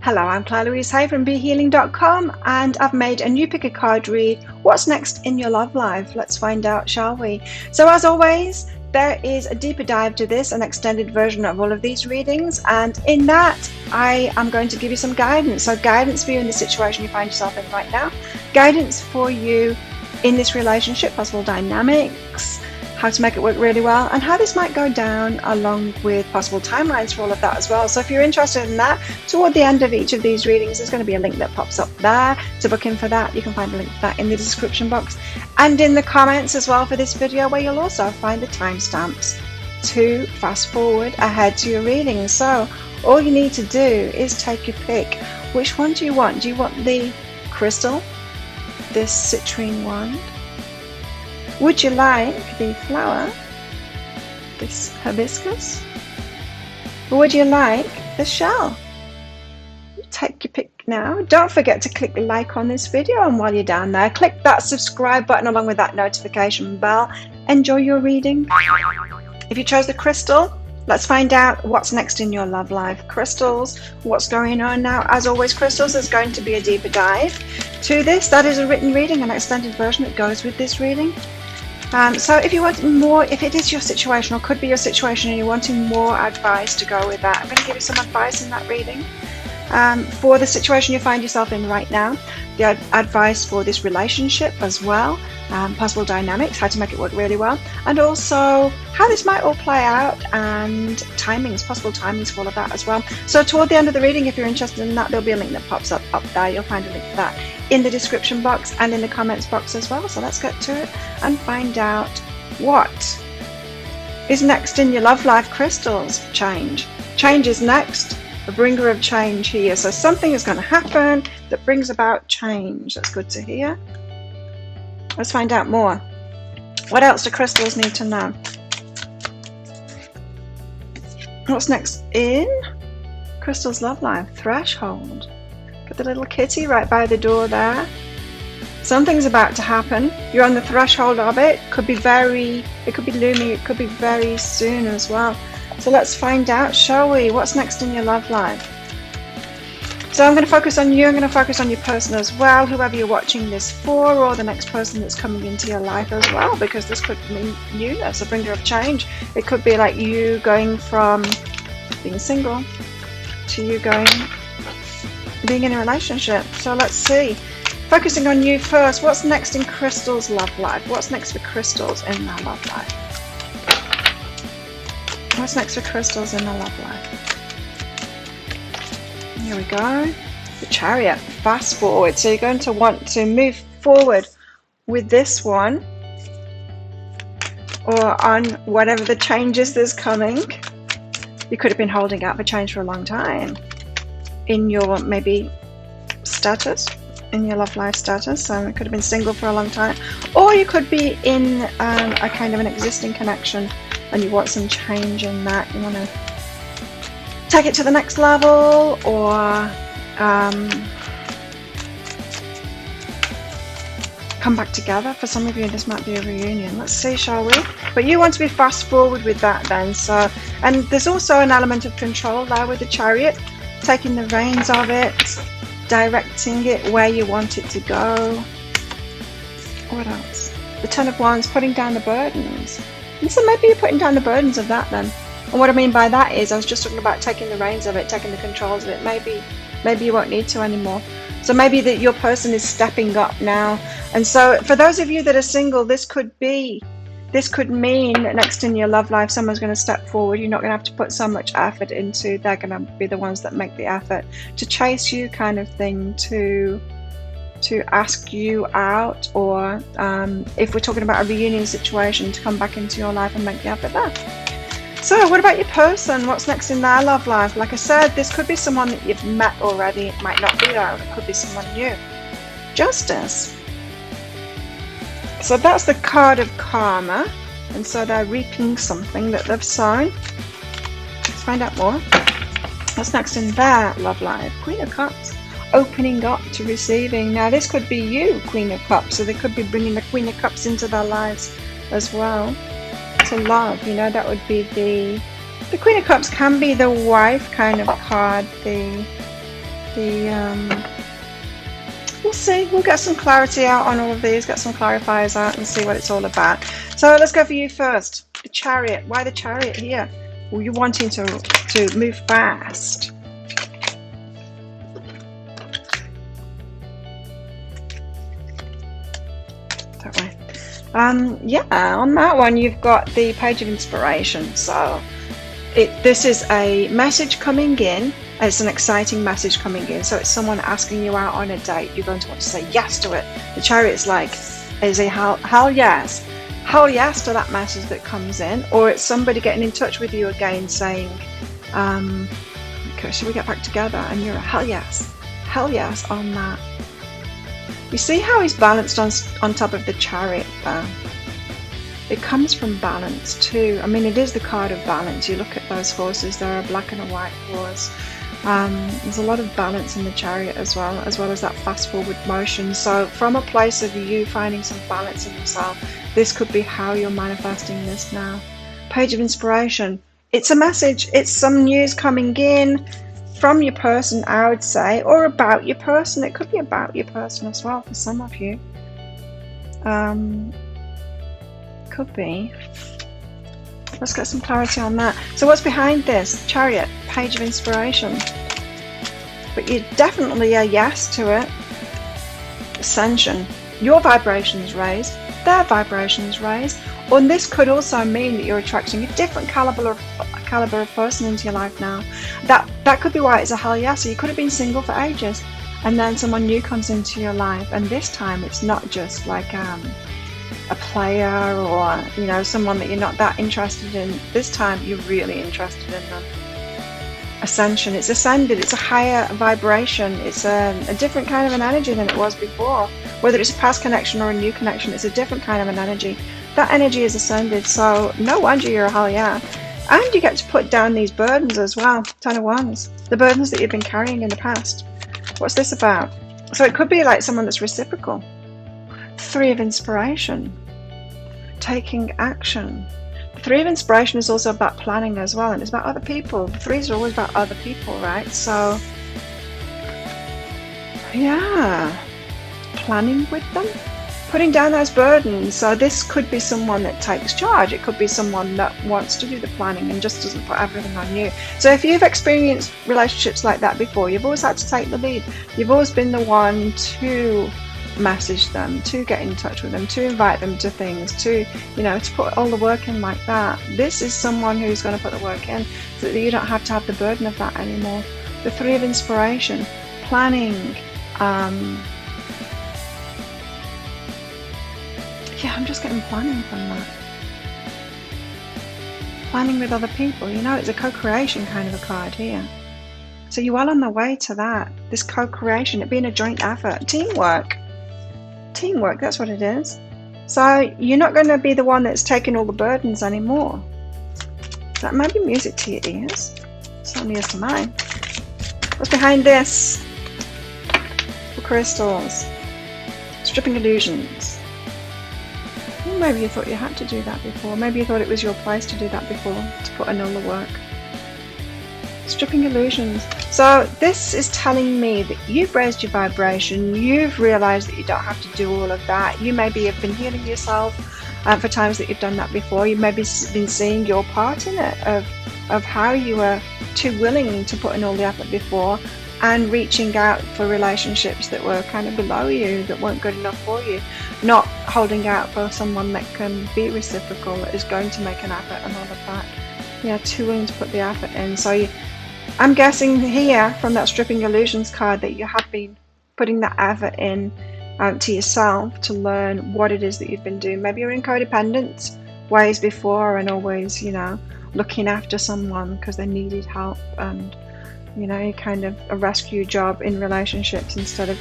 Hello, I'm Claire Louise Hay from BeHealing.com, and I've made a new pick a card read. What's next in your love life? Let's find out, shall we? So as always, there is a deeper dive to this, an extended version of all of these readings, and in that I am going to give you some guidance. So guidance for you in the situation you find yourself in right now, guidance for you in this relationship, possible dynamics, how to make it work really well, and how this might go down, along with possible timelines for all of that as well. So if you're interested in that, toward the end of each of these readings there's going to be a link that pops up there to book in for that. You can find a link for that in the description box and in the comments as well for this video, where you'll also find the timestamps to fast forward ahead to your reading. So all you need to do is take your pick. Which one do you want? Do you want the crystal, this citrine wand? Would you like the flower, this hibiscus? Or would you like the shell? Take your pick now. Don't forget to click like on this video, and while you're down there, click that subscribe button along with that notification bell. Enjoy your reading. If you chose the crystal, let's find out what's next in your love life. Crystals, what's going on now? As always, crystals, there's going to be a deeper dive to this. That is a written reading, an extended version that goes with this reading. So if you want more, if it is your situation or could be your situation and you're wanting more advice to go with that, I'm going to give you some advice in that reading for the situation you find yourself in right now, the advice for this relationship as well, possible dynamics, how to make it work really well, and also how this might all play out, and timings, possible timings for all of that as well. So toward the end of the reading, if you're interested in that, there'll be a link that pops up there. You'll find a link for that in the description box and in the comments box as well. So let's get to it and find out what is next in your love life. Crystals, change. Change is next, a bringer of change here. So something is going to happen that brings about change. That's good to hear. Let's find out more. What else do crystals need to know? What's next in crystal's love life? Threshold. Got the little kitty right by the door there. Something's about to happen. You're on the threshold of it. It could be looming, it could be very soon as well. So let's find out, shall we? What's next in your love life? So I'm going to focus on you, I'm going to focus on your person as well, whoever you're watching this for, or the next person that's coming into your life as well, because this could mean you, that's a bringer of change. It could be like you going from being single to you being in a relationship. So let's see. Focusing on you first, what's next in crystal's love life? What's next for crystals in their love life? What's next for crystals in their love life? Here we go. The Chariot. Fast forward. So you're going to want to move forward with this one, or on whatever the changes that's coming. You could have been holding out for change for a long time in your maybe status, in your love life status. So it could have been single for a long time, or you could be in a kind of an existing connection and you want some change in that. You want to take it to the next level, or come back together. For some of you, this might be a reunion. Let's see, shall we? But you want to be fast forward with that then. So, and there's also an element of control there with the Chariot, taking the reins of it, directing it where you want it to go. What else? The Ten of Wands, putting down the burdens. And so maybe you're putting down the burdens of that then. And what I mean by that is, I was just talking about taking the reins of it, taking the controls of it. Maybe you won't need to anymore. So maybe that your person is stepping up now. And so for those of you that are single, this could mean that next in your love life, someone's going to step forward. You're not going to have to put so much effort into. They're going to be the ones that make the effort to chase you, kind of thing, to ask you out, or if we're talking about a reunion situation, to come back into your life and make the effort there. So what about your person? What's next in their love life? Like I said, this could be someone that you've met already. It might not be though. It could be someone new. Justice. So that's the card of karma. And so they're reaping something that they've sown. Let's find out more. What's next in their love life? Queen of Cups. Opening up to receiving. Now this could be you, Queen of Cups. So they could be bringing the Queen of Cups into their lives as well. To love, you know, that would be the Queen of Cups can be the wife kind of card, the the we'll see. We'll get some clarity out on all of these, get some clarifiers out and see what it's all about. So let's go for you first. The Chariot. Why the Chariot here? Well, you're wanting to move fast. That way. Yeah, on that one you've got the Page of Inspiration. So this is a message coming in. It's an exciting message coming in. So it's someone asking you out on a date. You're going to want to say yes to it. The Chariot's is a hell yes. Hell yes to that message that comes in. Or it's somebody getting in touch with you again saying, okay, should we get back together? And you're a hell yes on that. You see how he's balanced on top of the Chariot there? It comes from balance too. I mean, it is the card of balance. You look at those horses, there are a black and a white horse. There's a lot of balance in the Chariot as well as that fast forward motion. So from a place of you finding some balance in yourself, this could be how you're manifesting this now. Page of Inspiration. It's a message. It's some news coming in from your person, I would say, or about your person. It could be about your person as well for some of you. Could be. Let's get some clarity on that. So what's behind this? Chariot, Page of Inspiration. But you definitely a yes to it. Ascension. Your vibration is raised. Their vibration is raised. And this could also mean that you're attracting a different caliber of person into your life now. That could be why it's a hell yes. So you could have been single for ages, and then someone new comes into your life, and this time it's not just like a player or someone that you're not that interested in. This time you're really interested in them. Ascension. It's ascended. It's a higher vibration. It's a different kind of an energy than it was before. Whether it's a past connection or a new connection, it's a different kind of an energy. That energy is ascended, so no wonder you're a hell yeah. And you get to put down these burdens as well. 10 of Wands. The burdens that you've been carrying in the past. What's this about? So it could be like someone that's reciprocal. 3 of Inspiration. Taking action. The 3 of Inspiration is also about planning as well, and it's about other people. The 3s are always about other people, right? So, yeah. Planning with them. Putting down those burdens. So this could be someone that takes charge. It could be someone that wants to do the planning and just doesn't put everything on you. So if you've experienced relationships like that before, you've always had to take the lead. You've always been the one to message them, to get in touch with them, to invite them to things, to put all the work in like that. This is someone who's going to put the work in so that you don't have to have the burden of that anymore. The 3 of Inspiration. Planning. Yeah, I'm just getting planning from that. Planning with other people. It's a co-creation kind of a card here. So you're well on the way to that. This co-creation, it being a joint effort. Teamwork. Teamwork, that's what it is. So you're not going to be the one that's taking all the burdens anymore. That might be music to your ears. Certainly is to mine. What's behind this? The crystals. Stripping illusions. Maybe you thought you had to do that before. Maybe you thought it was your place to do that before, to put in all the work. Stripping illusions. So this is telling me that you've raised your vibration. You've realized that you don't have to do all of that. You maybe have been healing yourself for times that you've done that before. You maybe been seeing your part in it, of how you were too willing to put in all the effort before, and reaching out for relationships that were kind of below you, that weren't good enough for you. Not holding out for someone that can be reciprocal, that is going to make an effort and all of that. Yeah, too willing to put the effort in. So I'm guessing here from that Stripping Illusions card that you have been putting that effort in to yourself to learn what it is that you've been doing. Maybe you're in codependent ways before and always, looking after someone because they needed help, and kind of a rescue job in relationships instead of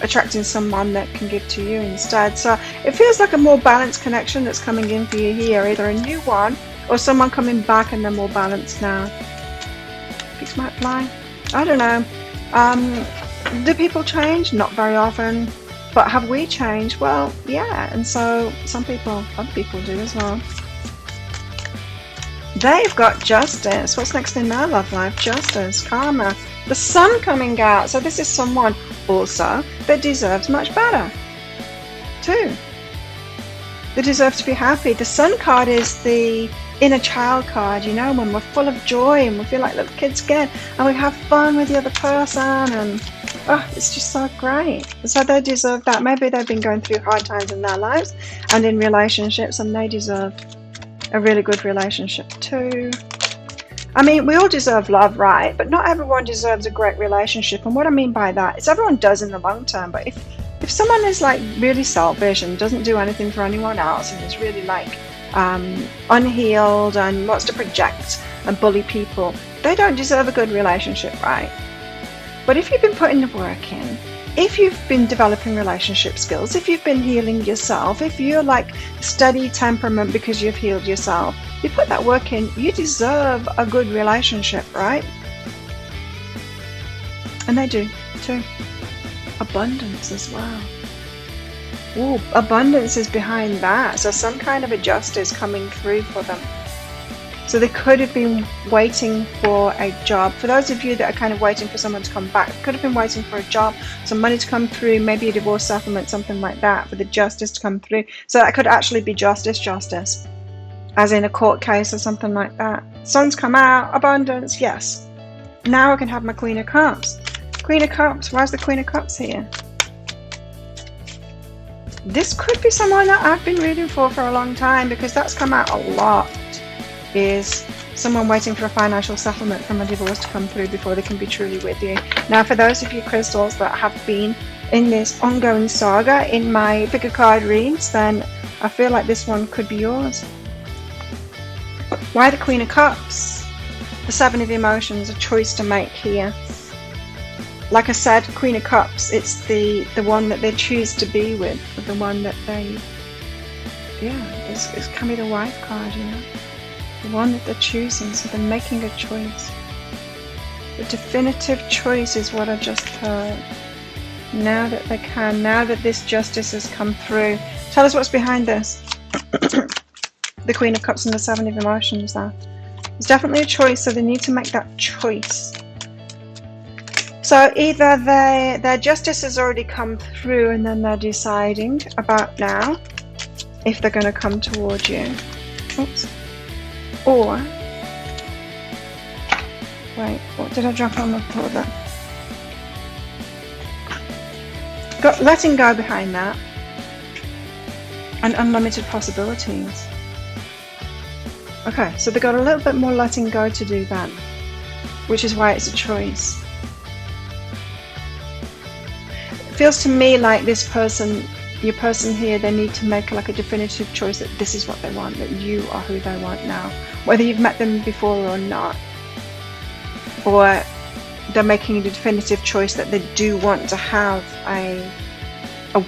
attracting someone that can give to you instead. So it feels like a more balanced connection that's coming in for you here, either a new one or someone coming back and they're more balanced now. Pigs might fly. I don't know. Do people change? Not very often. But have we changed? Well, yeah. And so other people do as well. They've got Justice. What's next in their love life? Justice, karma. The sun coming out. So this is someone also that deserves much better too. They deserve to be happy. The sun card is the inner child card, you know, when we're full of joy and we feel like little kids again and we have fun with the other person, and it's just so great. So they deserve that. Maybe they've been going through hard times in their lives and in relationships, and they deserve a really good relationship too. I mean, we all deserve love, right? But not everyone deserves a great relationship. And what I mean by that is everyone does in the long term. But if someone is like really selfish and doesn't do anything for anyone else and is really like unhealed and wants to project and bully people, they don't deserve a good relationship, right? But if you've been putting the work in, if you've been developing relationship skills, if you've been healing yourself, if you're like steady temperament because you've healed yourself, you put that work in, you deserve a good relationship, right? And they do too. Abundance as well. Ooh, abundance is behind that. So some kind of a justice coming through for them. So they could have been waiting for a job. For those of you that are kind of waiting for someone to come back, could have been waiting for a job, some money to come through, maybe a divorce settlement, something like that, for the justice to come through. So that could actually be justice, as in a court case or something like that. Sun's come out, abundance, yes. Now I can have my Queen of Cups. Queen of Cups, where's the Queen of Cups here? This could be someone that I've been reading for a long time, because that's come out a lot, is someone waiting for a financial settlement from a divorce to come through before they can be truly with you. Now, for those of you crystals that have been in this ongoing saga in my pick a card reads, then I feel like this one could be yours. Why the Queen of Cups? The Seven of Emotions, a choice to make here. Like I said, Queen of Cups, it's the one that they choose to be with, the one that they, it's can be the wife card, you know, the one that they're choosing, so they're making a choice. The definitive choice is what I just heard. Now that they can, now that this justice has come through. Tell us what's behind this. The Queen of Cups and the Seven of Emotions there. There's definitely a choice, so they need to make that choice. So either their justice has already come through and then they're deciding about now if they're going to come toward you. Oops. Or, wait, what did I drop on the floor there? Got letting go behind that, and unlimited possibilities. Okay, so they got a little bit more letting go to do that, which is why it's a choice. It feels to me like this person, your person here, they need to make like a definitive choice that this is what they want, that you are who they want now, whether you've met them before or not, or they're making a definitive choice that they do want to have a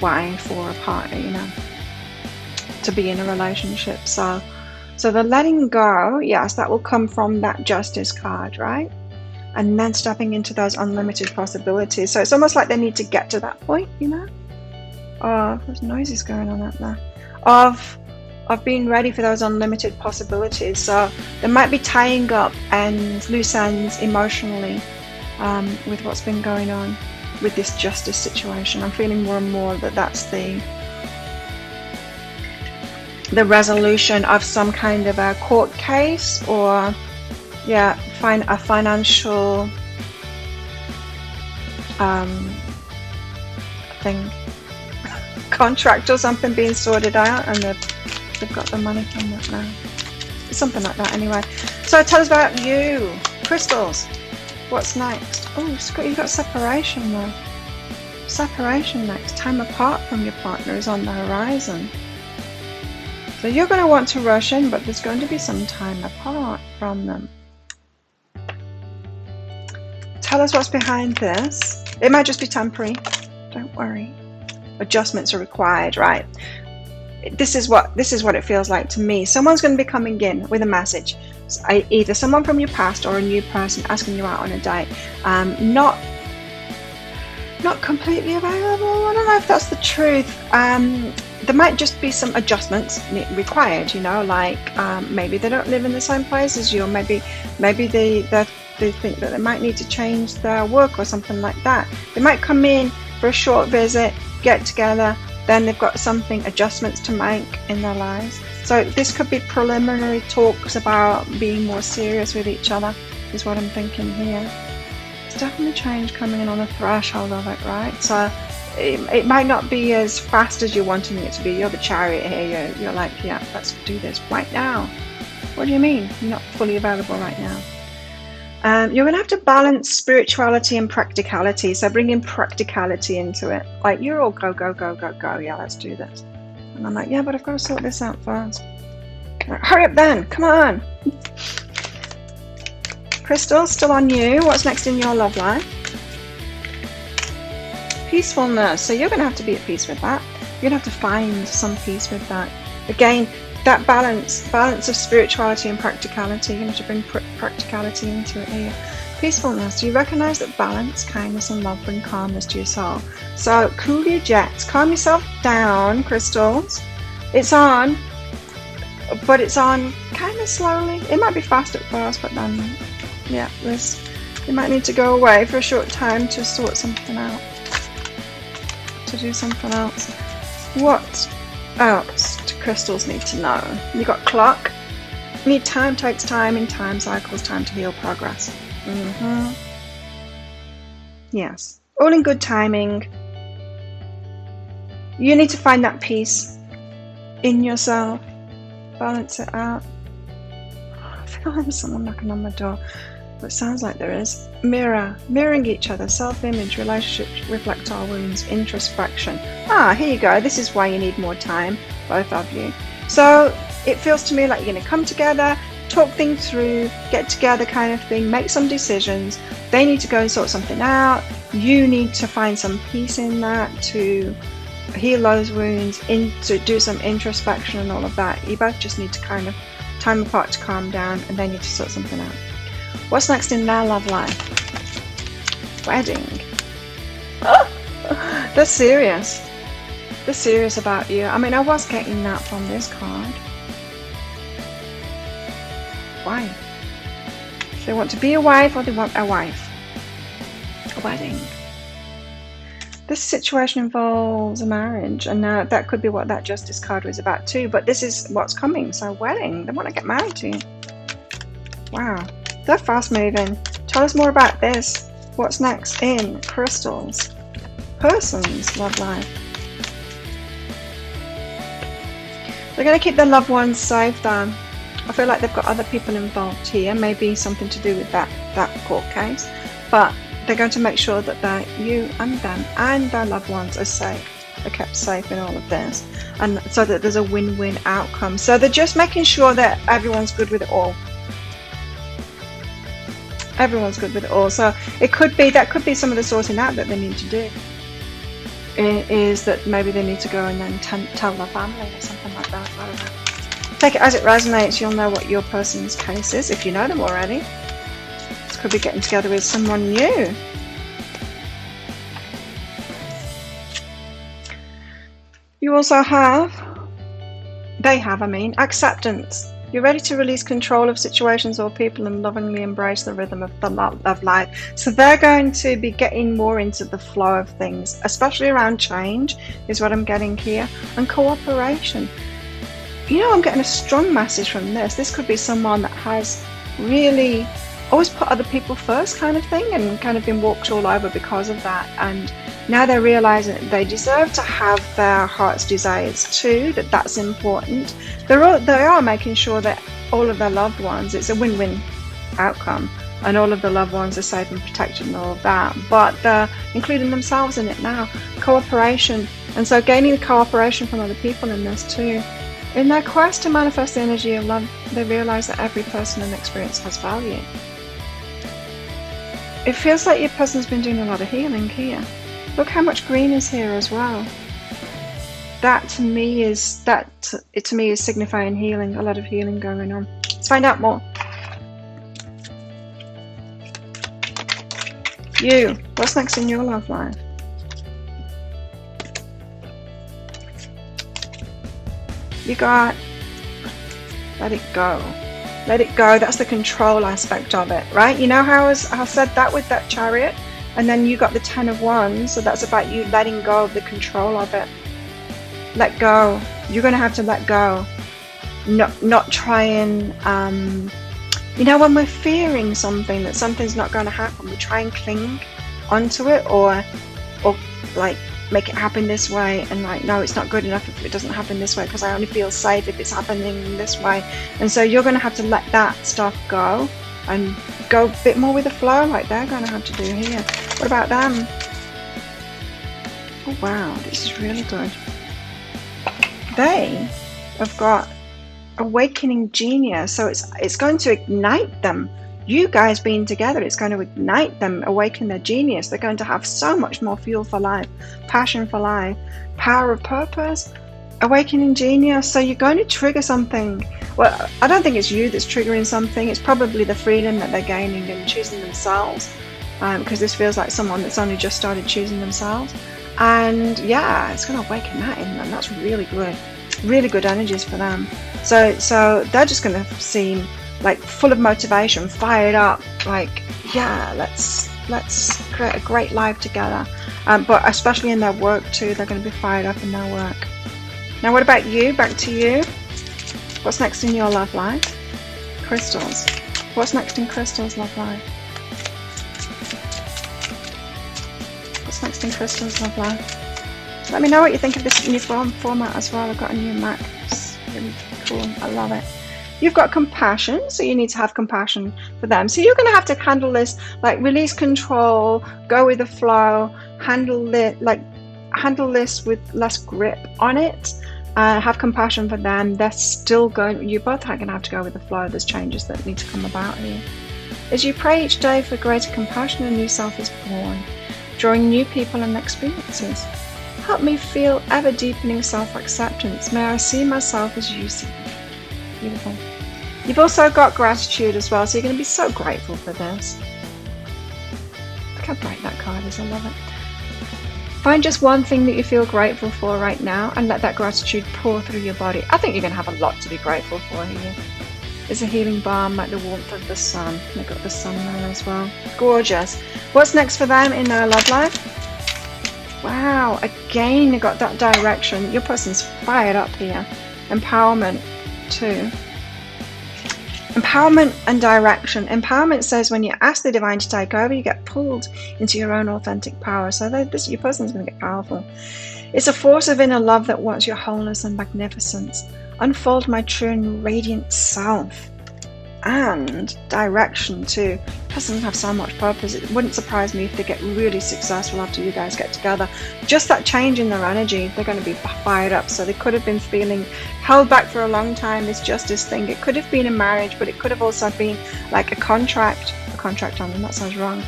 wife or a partner, you know, to be in a relationship. So the letting go, yes, that will come from that Justice card, right? And then stepping into those unlimited possibilities. So it's almost like they need to get to that point, you know? Oh, there's noises going on up there. Of being ready for those unlimited possibilities. So they might be tying up and loose ends emotionally with what's been going on with this justice situation. I'm feeling more and more that that's the resolution of some kind of a court case, or a financial thing, contract or something being sorted out, and they've got the money from that now. Something like that anyway. So tell us about you, crystals. What's next? Oh, you've got separation though. Separation next. Time apart from your partner is on the horizon. So you're going to want to rush in, but there's going to be some time apart from them. Tell us what's behind this. It might just be temporary. Don't worry. Adjustments are required, right? This is what it feels like to me. Someone's going to be coming in with a message. So either someone from your past or a new person asking you out on a date. Not completely available. I don't know if that's the truth. There might just be some adjustments required, you know, like maybe they don't live in the same place as you, or maybe they're they think that they might need to change their work or something like that. They might come in for a short visit, get together, then they've got adjustments to make in their lives. So this could be preliminary talks about being more serious with each other, is what I'm thinking here. It's definitely change coming in on the threshold of it, right? So it might not be as fast as you're wanting it to be. You're the chariot here. You're like, yeah, let's do this right now. What do you mean? You're not fully available right now. You're going to have to balance spirituality and practicality. So bring in practicality into it. Like, you're all go, go, go, go, go. Yeah, let's do this. And I'm like, yeah, but I've got to sort this out first. Like, hurry up then. Come on. Crystal, still on you. What's next in your love life? Peacefulness. So you're going to have to be at peace with that. You're going to have to find some peace with that. Again, that balance of spirituality and practicality. You're going to have to bring practicality into it here. Peacefulness. Do you recognize that balance, kindness, and love bring calmness to your soul? So cool your jets. Calm yourself down, crystals. It's on, but it's on kind of slowly. It might be fast at first, but then, yeah, you might need to go away for a short time to sort something out. To do something else. What else do crystals need to know? You got clock. You need time takes time in time cycles, time to heal progress. Yes. All in good timing. You need to find that peace in yourself. Balance it out. I feel like there's someone knocking on my door. But it sounds like there is. Mirroring each other, self-image, relationships reflect our wounds, introspection. Here you go. This is why you need more time, both of you. So it feels to me like you're going to come together, talk things through, get together kind of thing, make some decisions. They need to go and sort something out. You need to find some peace in that to heal those wounds, to do some introspection and all of that. You both just need to kind of time apart to calm down, and they need to sort something out. What's next in their love life? Wedding. They're serious. They're serious about you. I mean, I was getting that from this card. Wife. They want to be a wife, or they want a wife. A wedding. This situation involves a marriage, and now that could be what that Justice card was about too, but this is what's coming. So wedding. They want to get married to you. Wow. They're fast moving. Tell us more about this. What's next in crystals? Person's love life. They're going to keep their loved ones safe though. I feel like they've got other people involved here. Maybe something to do with that court case. But they're going to make sure that you and them and their loved ones are safe. Are kept safe in all of this. And so that there's a win-win outcome. So they're just making sure that everyone's good with it all. Everyone's good with it all. So that could be some of the sorting out that they need to do. Is that maybe they need to go and then tell their family or something like that. I don't know. Take it as it resonates. You'll know what your person's case is if you know them already. This could be getting together with someone new. You also they have acceptance. You're ready to release control of situations or people and lovingly embrace the rhythm of life. So they're going to be getting more into the flow of things, especially around change, is what I'm getting here, and cooperation. I'm getting a strong message from this. This could be someone that has really always put other people first kind of thing and kind of been walked all over because of that. And now they're realizing that they deserve to have their heart's desires too, that's important. They are making sure that all of their loved ones, it's a win-win outcome, and all of the loved ones are safe and protected and all of that. But they're including themselves in it now. Cooperation. And so gaining the cooperation from other people in this too. In their quest to manifest the energy of love, they realize that every person and experience has value. It feels like your person's been doing a lot of healing here. Look how much green is here as well. That to me is signifying healing, a lot of healing going on. Let's find out more. You, what's next in your love life? You got let it go. Let it go. That's the control aspect of it, right? You know how I said that with that Chariot? And then you got the 10 of Wands. So that's about you letting go of the control of it. Let go. You're going to have to let go. Not try and, you know, when we're fearing something, that something's not going to happen, we try and cling onto it, or like make it happen this way, and like, no, it's not good enough if it doesn't happen this way, because I only feel safe if it's happening this way. And so you're going to have to let that stuff go and go a bit more with the flow, like they're going to have to do here. What about them? Oh wow, this is really good. They have got Awakening Genius, so it's going to ignite them. You guys being together, it's going to ignite them, awaken their genius. They're going to have so much more fuel for life, passion for life, power of purpose, awakening genius. So you're going to trigger something. Well, I don't think it's you that's triggering something. It's probably the freedom that they're gaining and choosing themselves, because this feels like someone that's only just started choosing themselves. And yeah, it's going to awaken that in them. That's really good energies for them. So they're just going to seem like full of motivation, fired up, like, yeah, let's create a great life together. But especially in their work too, they're going to be fired up in their work. Now what about you? Back to you. What's next in your love life? Crystals. What's next in Crystal's love life? What's next in Crystal's love life? Let me know what you think of this new format as well. I've got a new Mac. It's really cool. I love it. You've got compassion, so you need to have compassion for them. So you're going to have to handle this, like release control, go with the flow, handle this with less grip on it, have compassion for them. They're still going, you both are going to have to go with the flow. There's changes that need to come about here. As you pray each day for greater compassion, a new self is born, drawing new people and experiences. Help me feel ever deepening self-acceptance. May I see myself as you see me. Beautiful. You've also got gratitude as well, so you're going to be so grateful for this. Look how bright that card is. I love it. Find just one thing that you feel grateful for right now and let that gratitude pour through your body. I think you're going to have a lot to be grateful for here. It's a healing balm, like the warmth of the sun. They've got the sun there as well. Gorgeous. What's next for them in their love life? Wow, again, you got that direction. Your person's fired up here. Empowerment too. Empowerment and direction. Empowerment says when you ask the divine to take over, you get pulled into your own authentic power. So your person's going to get powerful. It's a force of inner love that wants your wholeness and magnificence. Unfold my true and radiant self. And direction too. Person have so much purpose. It wouldn't surprise me if they get really successful after you guys get together. Just that change in their energy, they're going to be fired up. So they could have been feeling held back for a long time, this justice thing. It could have been a marriage, but it could have also been like a contract on them. That sounds wrong.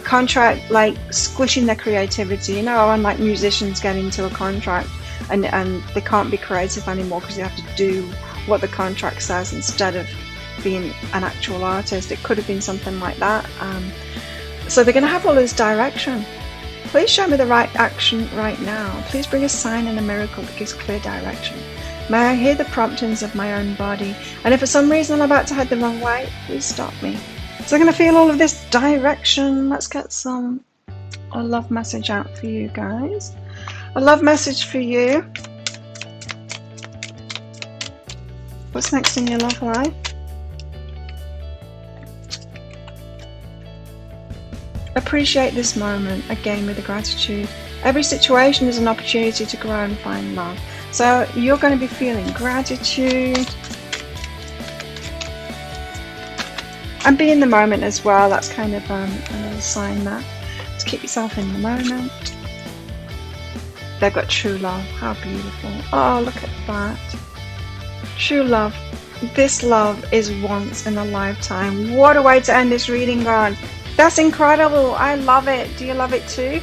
Contract, like squishing their creativity, you know, and like musicians get into a contract and they can't be creative anymore because they have to do what the contract says instead of being an actual artist. It could have been something like that. So they're going to have all this direction. Please show me the right action right now. Please bring a sign and a miracle that gives clear direction. May I hear the promptings of my own body, and if for some reason I'm about to head the wrong way, please stop me. So I'm going to feel all of this direction. Let's get a love message out for you guys. A love message for you. What's next in your love life? Appreciate this moment, again with the gratitude. Every situation is an opportunity to grow and find love. So you're going to be feeling gratitude. And be in the moment as well. That's kind of another sign that to keep yourself in the moment. They've got true love. How beautiful. Oh, look at that. True love. This love is once in a lifetime. What a way to end this reading on. That's incredible. I love it. Do you love it too?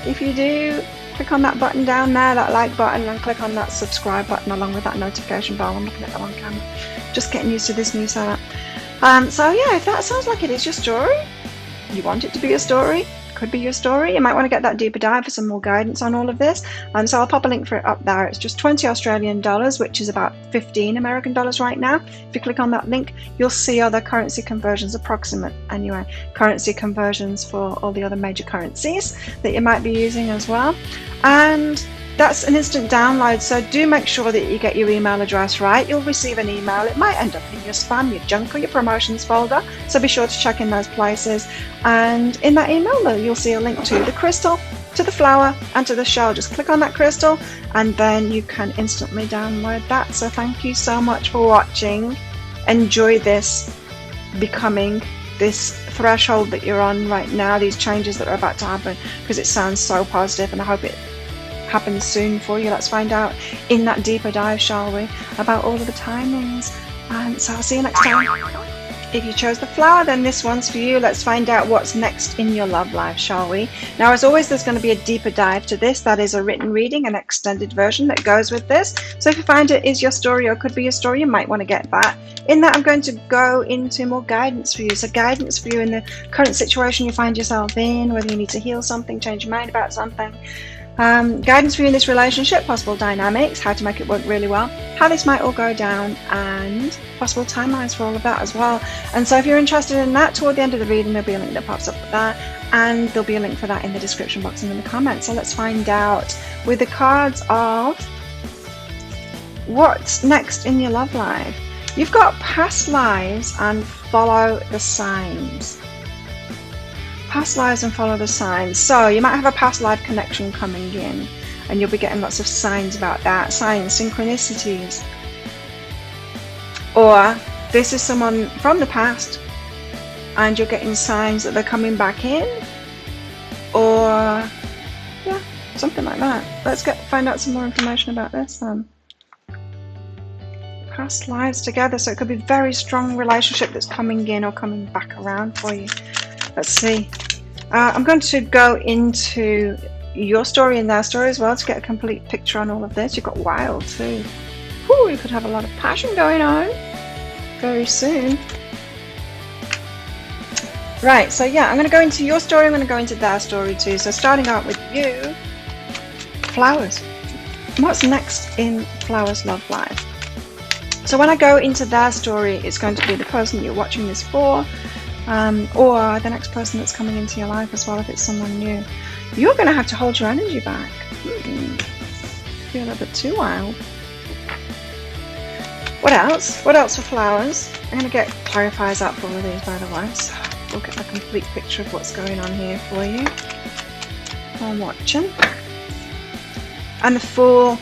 If you do, click on that button down there, that like button, and click on that subscribe button along with that notification bell. I'm looking at the wrong camera. Just getting used to this new setup. So yeah, if that sounds like it is your story, you want it to be a story, could be your story. You might want to get that deeper dive for some more guidance on all of this. So I'll pop a link for it up there. It's just 20 Australian dollars, which is about 15 American dollars right now. If you click on that link, you'll see other currency conversions, approximate anyway, currency conversions for all the other major currencies that you might be using as well. And that's an instant download, so do make sure that you get your email address right. You'll receive an email. It might end up in your spam, your junk, or your promotions folder, so be sure to check in those places. And in that email, you'll see a link to the crystal, to the flower, and to the shell. Just click on that crystal, and then you can instantly download that. So thank you so much for watching. Enjoy this becoming, this threshold that you're on right now, these changes that are about to happen, because it sounds so positive, and I hope it happens soon for you. Let's find out in that deeper dive, shall we, about all of the timings. And so I'll see you next time. If you chose the flower, then this one's for you. Let's find out what's next in your love life, shall we? Now, as always, there's going to be a deeper dive to this. That is a written reading, an extended version that goes with this. So if you find it is your story or could be your story, you might want to get that. In that, I'm going to go into more guidance for you. So guidance for you in the current situation you find yourself in, whether you need to heal something, change your mind about something. Guidance for you in this relationship, possible dynamics, how to make it work really well, how this might all go down, and possible timelines for all of that as well. And so if you're interested in that, toward the end of the reading, there'll be a link that pops up for that, and there'll be a link for that in the description box and in the comments. So let's find out with the cards of what's next in your love life. You've got past lives and follow the signs. Past lives and follow the signs. So you might have a past life connection coming in, and you'll be getting lots of signs about that, signs, synchronicities. Or this is someone from the past and you're getting signs that they're coming back in, or yeah, something like that. Let's find out some more information about this then. Past lives together, so it could be a very strong relationship that's coming in or coming back around for you. Let's see. I'm going to go into your story and their story as well to get a complete picture on all of this. You've got wild too. Whew, you could have a lot of passion going on very soon. Right, so yeah, I'm going to go into your story, I'm going to go into their story too. So starting out with you, flowers. What's next in Flowers Love Life? So when I go into their story, it's going to be the person you're watching this for, or the next person that's coming into your life as well, if it's someone new. You're going to have to hold your energy back. Feel a little bit too wild. What else? What else for flowers? I'm going to get clarifiers out for all of these, by the way, so we'll get a complete picture of what's going on here for you. I'm watching. And the Fool,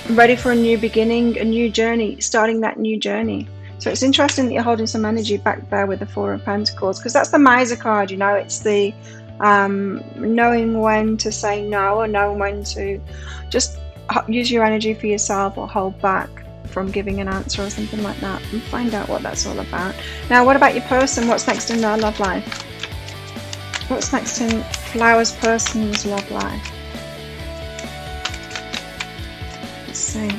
ready for a new beginning, a new journey, starting that new journey. So it's interesting that you're holding some energy back there with the Four of Pentacles, because that's the Miser card, you know, it's the knowing when to say no, or knowing when to just use your energy for yourself or hold back from giving an answer or something like that, and find out what that's all about. Now, what about your person? What's next in their love life? What's next in Flowers person's love life? Let's see.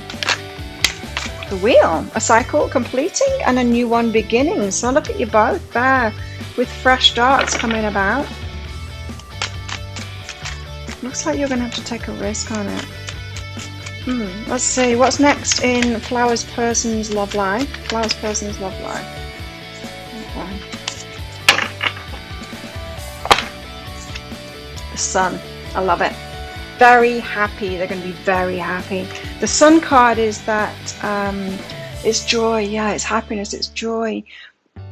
The Wheel, a cycle completing and a new one beginning. So look at you both there with fresh starts coming about. Looks like you're going to have to take a risk on it. Let's see, what's next in Flowers person's love life? Flowers person's love life. Okay. The Sun, I love it. Very happy, they're going to be very happy. The Sun card is that it's joy, yeah, it's happiness, it's joy.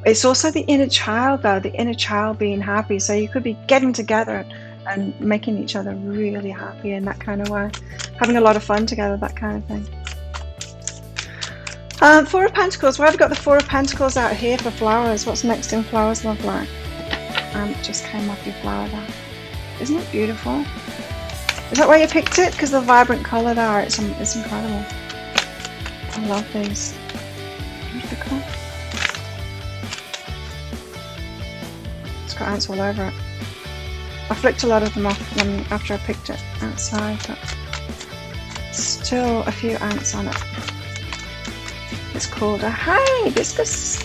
It's also the inner child though, the inner child being happy. So you could be getting together and making each other really happy in that kind of way. Having a lot of fun together, that kind of thing. Four of Pentacles, why have we got the Four of Pentacles out here for flowers? What's next in Flowers Love Life? Just came off your flower there. Isn't it beautiful? Is that why you picked it? Because the vibrant colour there, it's incredible. I love these. Beautiful. It's got ants all over it. I flicked a lot of them off after I picked it outside, but still a few ants on it. It's called a hibiscus.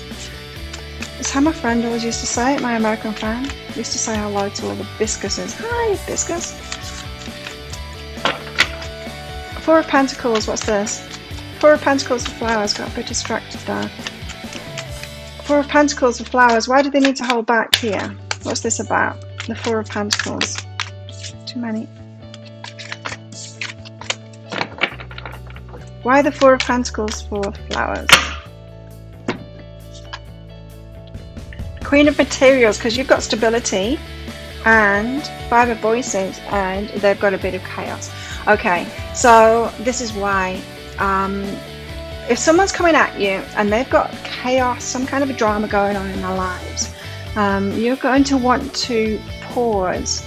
It's how my friend always used to say it, my American friend. Used to say hello to all the hibiscuses. Hi, hibiscus. Four of Pentacles, what's this? Four of Pentacles for flowers, got a bit distracted there. Four of Pentacles for flowers, why do they need to hold back here? What's this about? The Four of Pentacles. Too many. Why the Four of Pentacles for flowers? Queen of Materials, because you've got stability, and Five of Voices, and they've got a bit of chaos. Okay, so this is why. If someone's coming at you and they've got chaos, some kind of a drama going on in their lives, you're going to want to pause,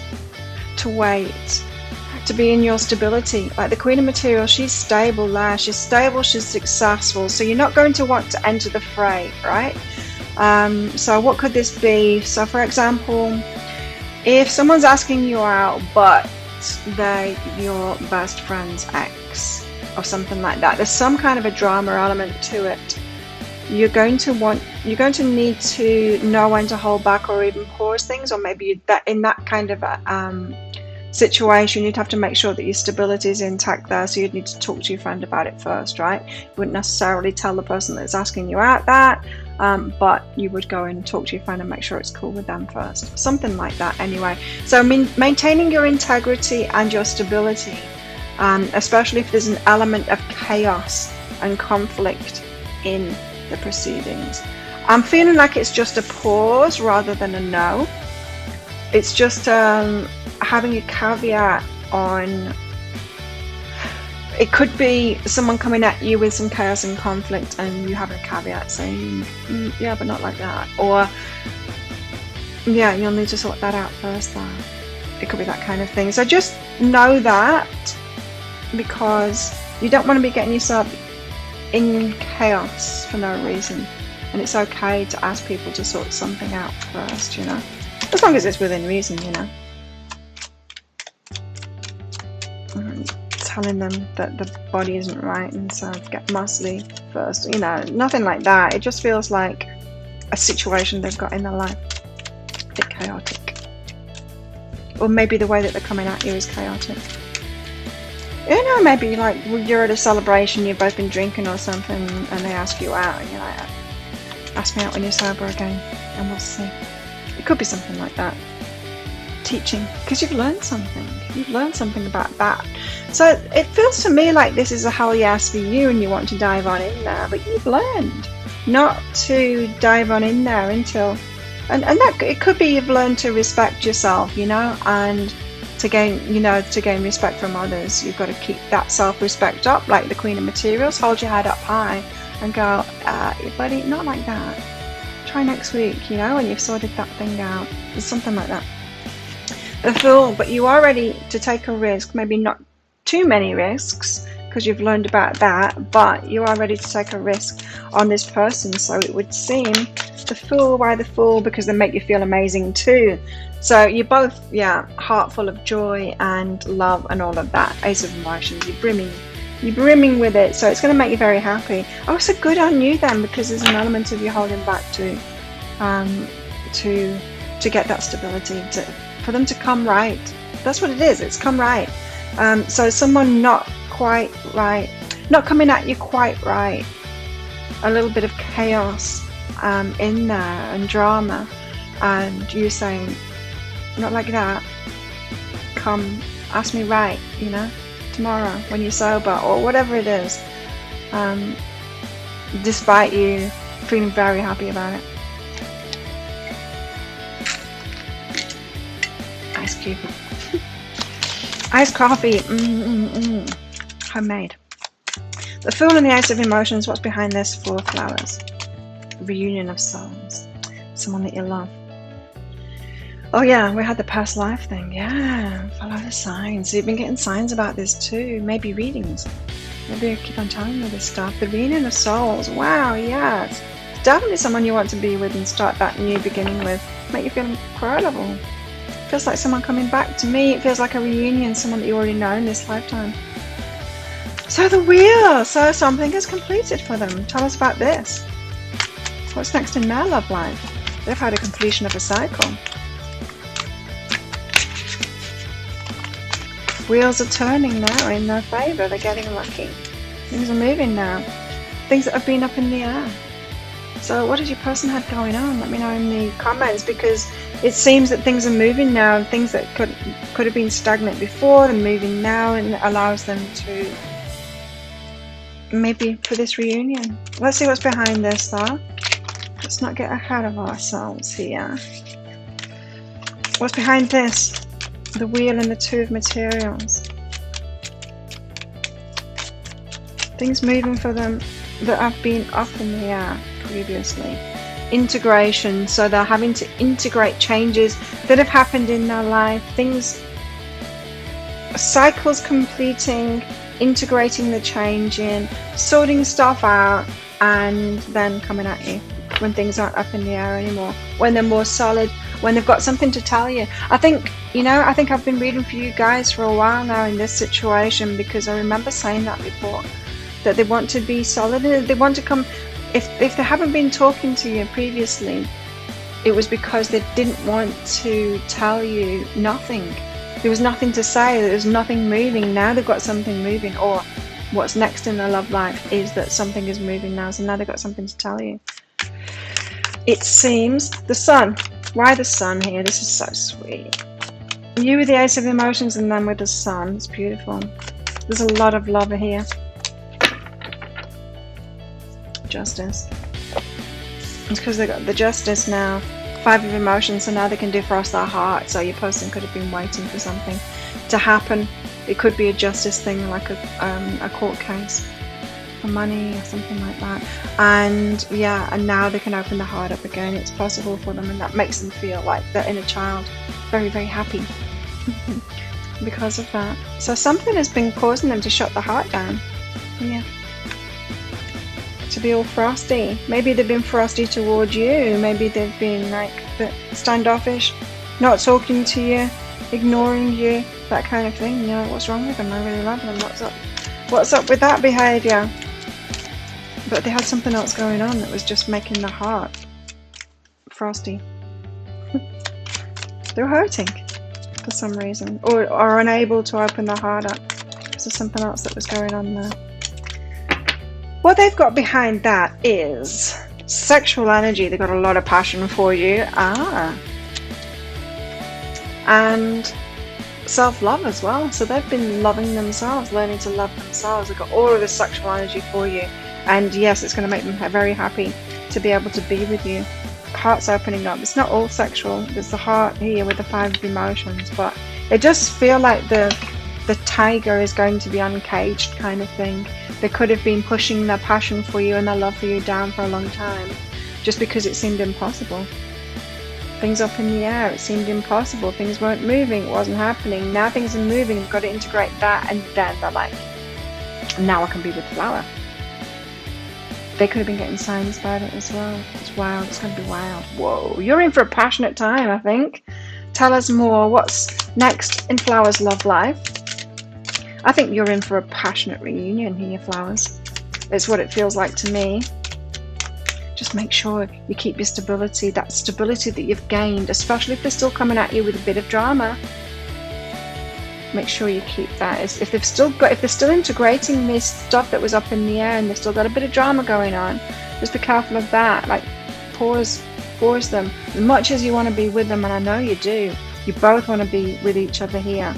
to wait, to be in your stability. Like the Queen of Materials, she's stable there. She's stable, she's successful. So you're not going to want to enter the fray, right? So what could this be? So for example, if someone's asking you out, but they're your best friend's ex or something like that, there's some kind of a drama element to it. You're going to need to know when to hold back or even pause things, or maybe that in that kind of a situation, you'd have to make sure that your stability is intact there. So you'd need to talk to your friend about it first, right? You wouldn't necessarily tell the person that's asking you out that, but you would go and talk to your friend and make sure it's cool with them first. Something like that anyway. So maintaining your integrity and your stability, especially if there's an element of chaos and conflict in the proceedings. I'm feeling like it's just a pause rather than a no. It's just having a caveat on, it could be someone coming at you with some chaos and conflict and you have a caveat saying, yeah, but not like that, or yeah, you'll need to sort that out first there. It could be that kind of thing. So just know that, because you don't want to be getting yourself in chaos for no reason, and it's okay to ask people to sort something out first, you know, as long as it's within reason, you know. Telling them that the body isn't right and so get muscly first, you know, nothing like that. It just feels like a situation they've got in their life, a bit chaotic, or maybe the way that they're coming at you is chaotic. You know, maybe like you're at a celebration, you've both been drinking or something, and they ask you out, and you're like, ask me out when you're sober again, and we'll see. It could be something like that. Teaching, because you've learned something. You've learned something about that. So it feels to me like this is a hell yes for you, and you want to dive on in there, but you've learned not to dive on in there until, and that it could be you've learned to respect yourself, you know, and to gain respect from others. You've got to keep that self-respect up, like the Queen of Materials. Hold your head up high and go, buddy, not like that. Try next week, you know, when you've sorted that thing out. It's something like that. The Fool, but you are ready to take a risk, maybe not too many risks, because you've learned about that, but you are ready to take a risk on this person. So it would seem the Fool. Why the Fool? Because they make you feel amazing too. So you're both, yeah, heart full of joy and love and all of that. Ace of Emotions, you're brimming with it, so it's going to make you very happy. Oh, so good on you then, because there's an element of you holding back to get that stability, for them to come right. That's what it is. It's come right. So someone not quite right, not coming at you quite right, a little bit of chaos in there and drama, and you saying, not like that, come ask me right, you know, tomorrow when you're sober, or whatever it is, despite you feeling very happy about it. Ice cube. Iced coffee. Homemade. The Fool and the Ace of Emotions. What's behind this? 4 flowers. Reunion of souls. Someone that you love. Oh yeah, we had the past life thing. Yeah, follow the signs. So you've been getting signs about this too. Maybe readings. Maybe I keep on telling you this stuff. The Reunion of Souls. Wow, yes. It's definitely someone you want to be with and start that new beginning with. Make you feel incredible. Feels like someone coming back. To me, it feels like a reunion, someone that you already know in this lifetime. So the Wheel. So something is completed for them. Tell us about this. What's next in their love life? They've had a completion of a cycle. Wheels are turning now in their favour. They're getting lucky. Things are moving now. Things that have been up in the air. So what does your person have going on? Let me know in the comments, because it seems that things are moving now. Things that could have been stagnant before, they're moving now, and it allows them to maybe for this reunion. Let's see what's behind this though. Let's not get ahead of ourselves here. What's behind this? The Wheel and the Two of Materials. Things moving for them that have been up in the air previously. Integration, so they're having to integrate changes that have happened in their life. Things, cycles completing, integrating the change in, sorting stuff out, and then coming at you when things aren't up in the air anymore, when they're more solid, when they've got something to tell you. I think I've been reading for you guys for a while now in this situation, because I remember saying that before, that they want to be solid, they want to come. If they haven't been talking to you previously, it was because they didn't want to tell you nothing. There was nothing to say, there was nothing moving. Now they've got something moving, or what's next in their love life is that something is moving now, so now they've got something to tell you. It seems the Sun. Why the Sun here? This is so sweet. You with the Ace of Emotions and then with the Sun. It's beautiful. There's a lot of love here. Justice. It's because they got the Justice now. Five of Emotions, so now they can defrost their heart. So your person could have been waiting for something to happen. It could be a justice thing, like a court case for money or something like that. And yeah, and now they can open the heart up again. It's possible for them, and that makes them feel like their inner child very, very happy because of that. So something has been causing them to shut the heart down. Yeah. To be all frosty. Maybe they've been frosty towards you. Maybe they've been like standoffish, not talking to you, ignoring you, that kind of thing. You know, what's wrong with them? I really love them. What's up with that behaviour? But they had something else going on that was just making the heart frosty. They're hurting for some reason, or unable to open the heart up. There's something else that was going on there. What they've got behind that is sexual energy. They've got a lot of passion for you. And self-love as well. So they've been loving themselves, learning to love themselves. They've got all of this sexual energy for you. And yes, it's going to make them very happy to be able to be with you. Heart's opening up. It's not all sexual. There's the heart here with the Five of Emotions. But it does feel like the tiger is going to be uncaged kind of thing. They could have been pushing their passion for you and their love for you down for a long time, just because it seemed impossible. Things up in the air, it seemed impossible. Things weren't moving, it wasn't happening. Now things are moving, you've got to integrate that, and then they're like, now I can be with Flower. They could have been getting signs about it as well. It's wild, it's going to be wild. Whoa, you're in for a passionate time, I think. Tell us more. What's next in Flower's love life? I think you're in for a passionate reunion here, Flowers. It's what it feels like to me. Just make sure you keep your stability, that stability that you've gained, especially if they're still coming at you with a bit of drama. Make sure you keep that. If they're still integrating this stuff that was up in the air and they've still got a bit of drama going on, just be careful of that. Like, pause them. As much as you want to be with them, and I know you do, you both want to be with each other here.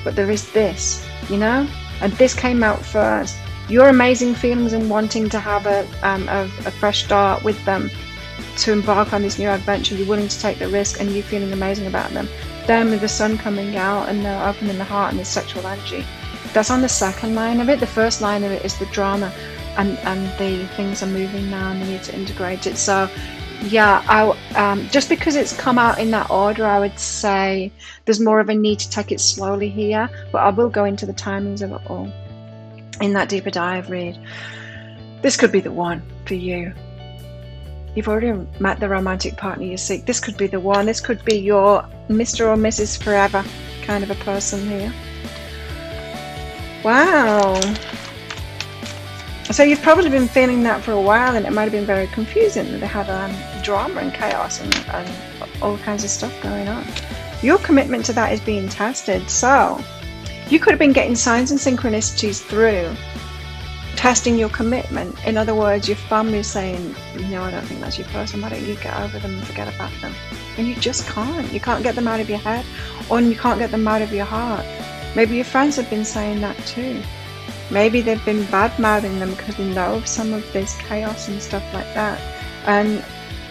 But there is this, you know, and this came out first. Your amazing feelings and wanting to have a fresh start with them, to embark on this new adventure. You're willing to take the risk, and you feeling amazing about them. Then with the Sun coming out and they're opening the heart and the sexual energy, that's on the second line of it. The first line of it is the drama, and the things are moving now and they need to integrate it. So yeah, just because it's come out in that order, I would say there's more of a need to take it slowly here, but I will go into the timings of it all in that deeper dive read. This could be the one for you. You've already met the romantic partner you seek. This could be the one. This could be your Mr. or Mrs. Forever kind of a person here. Wow. So you've probably been feeling that for a while, and it might have been very confusing that they had drama and chaos and all kinds of stuff going on. Your commitment to that is being tested. So you could have been getting signs and synchronicities through testing your commitment. In other words, your family is saying, no, I don't think that's your person. Why don't you get over them and forget about them? And you just can't. You can't get them out of your head, or you can't get them out of your heart. Maybe your friends have been saying that too. Maybe they've been bad-mouthing them because they know of some of this chaos and stuff like that. And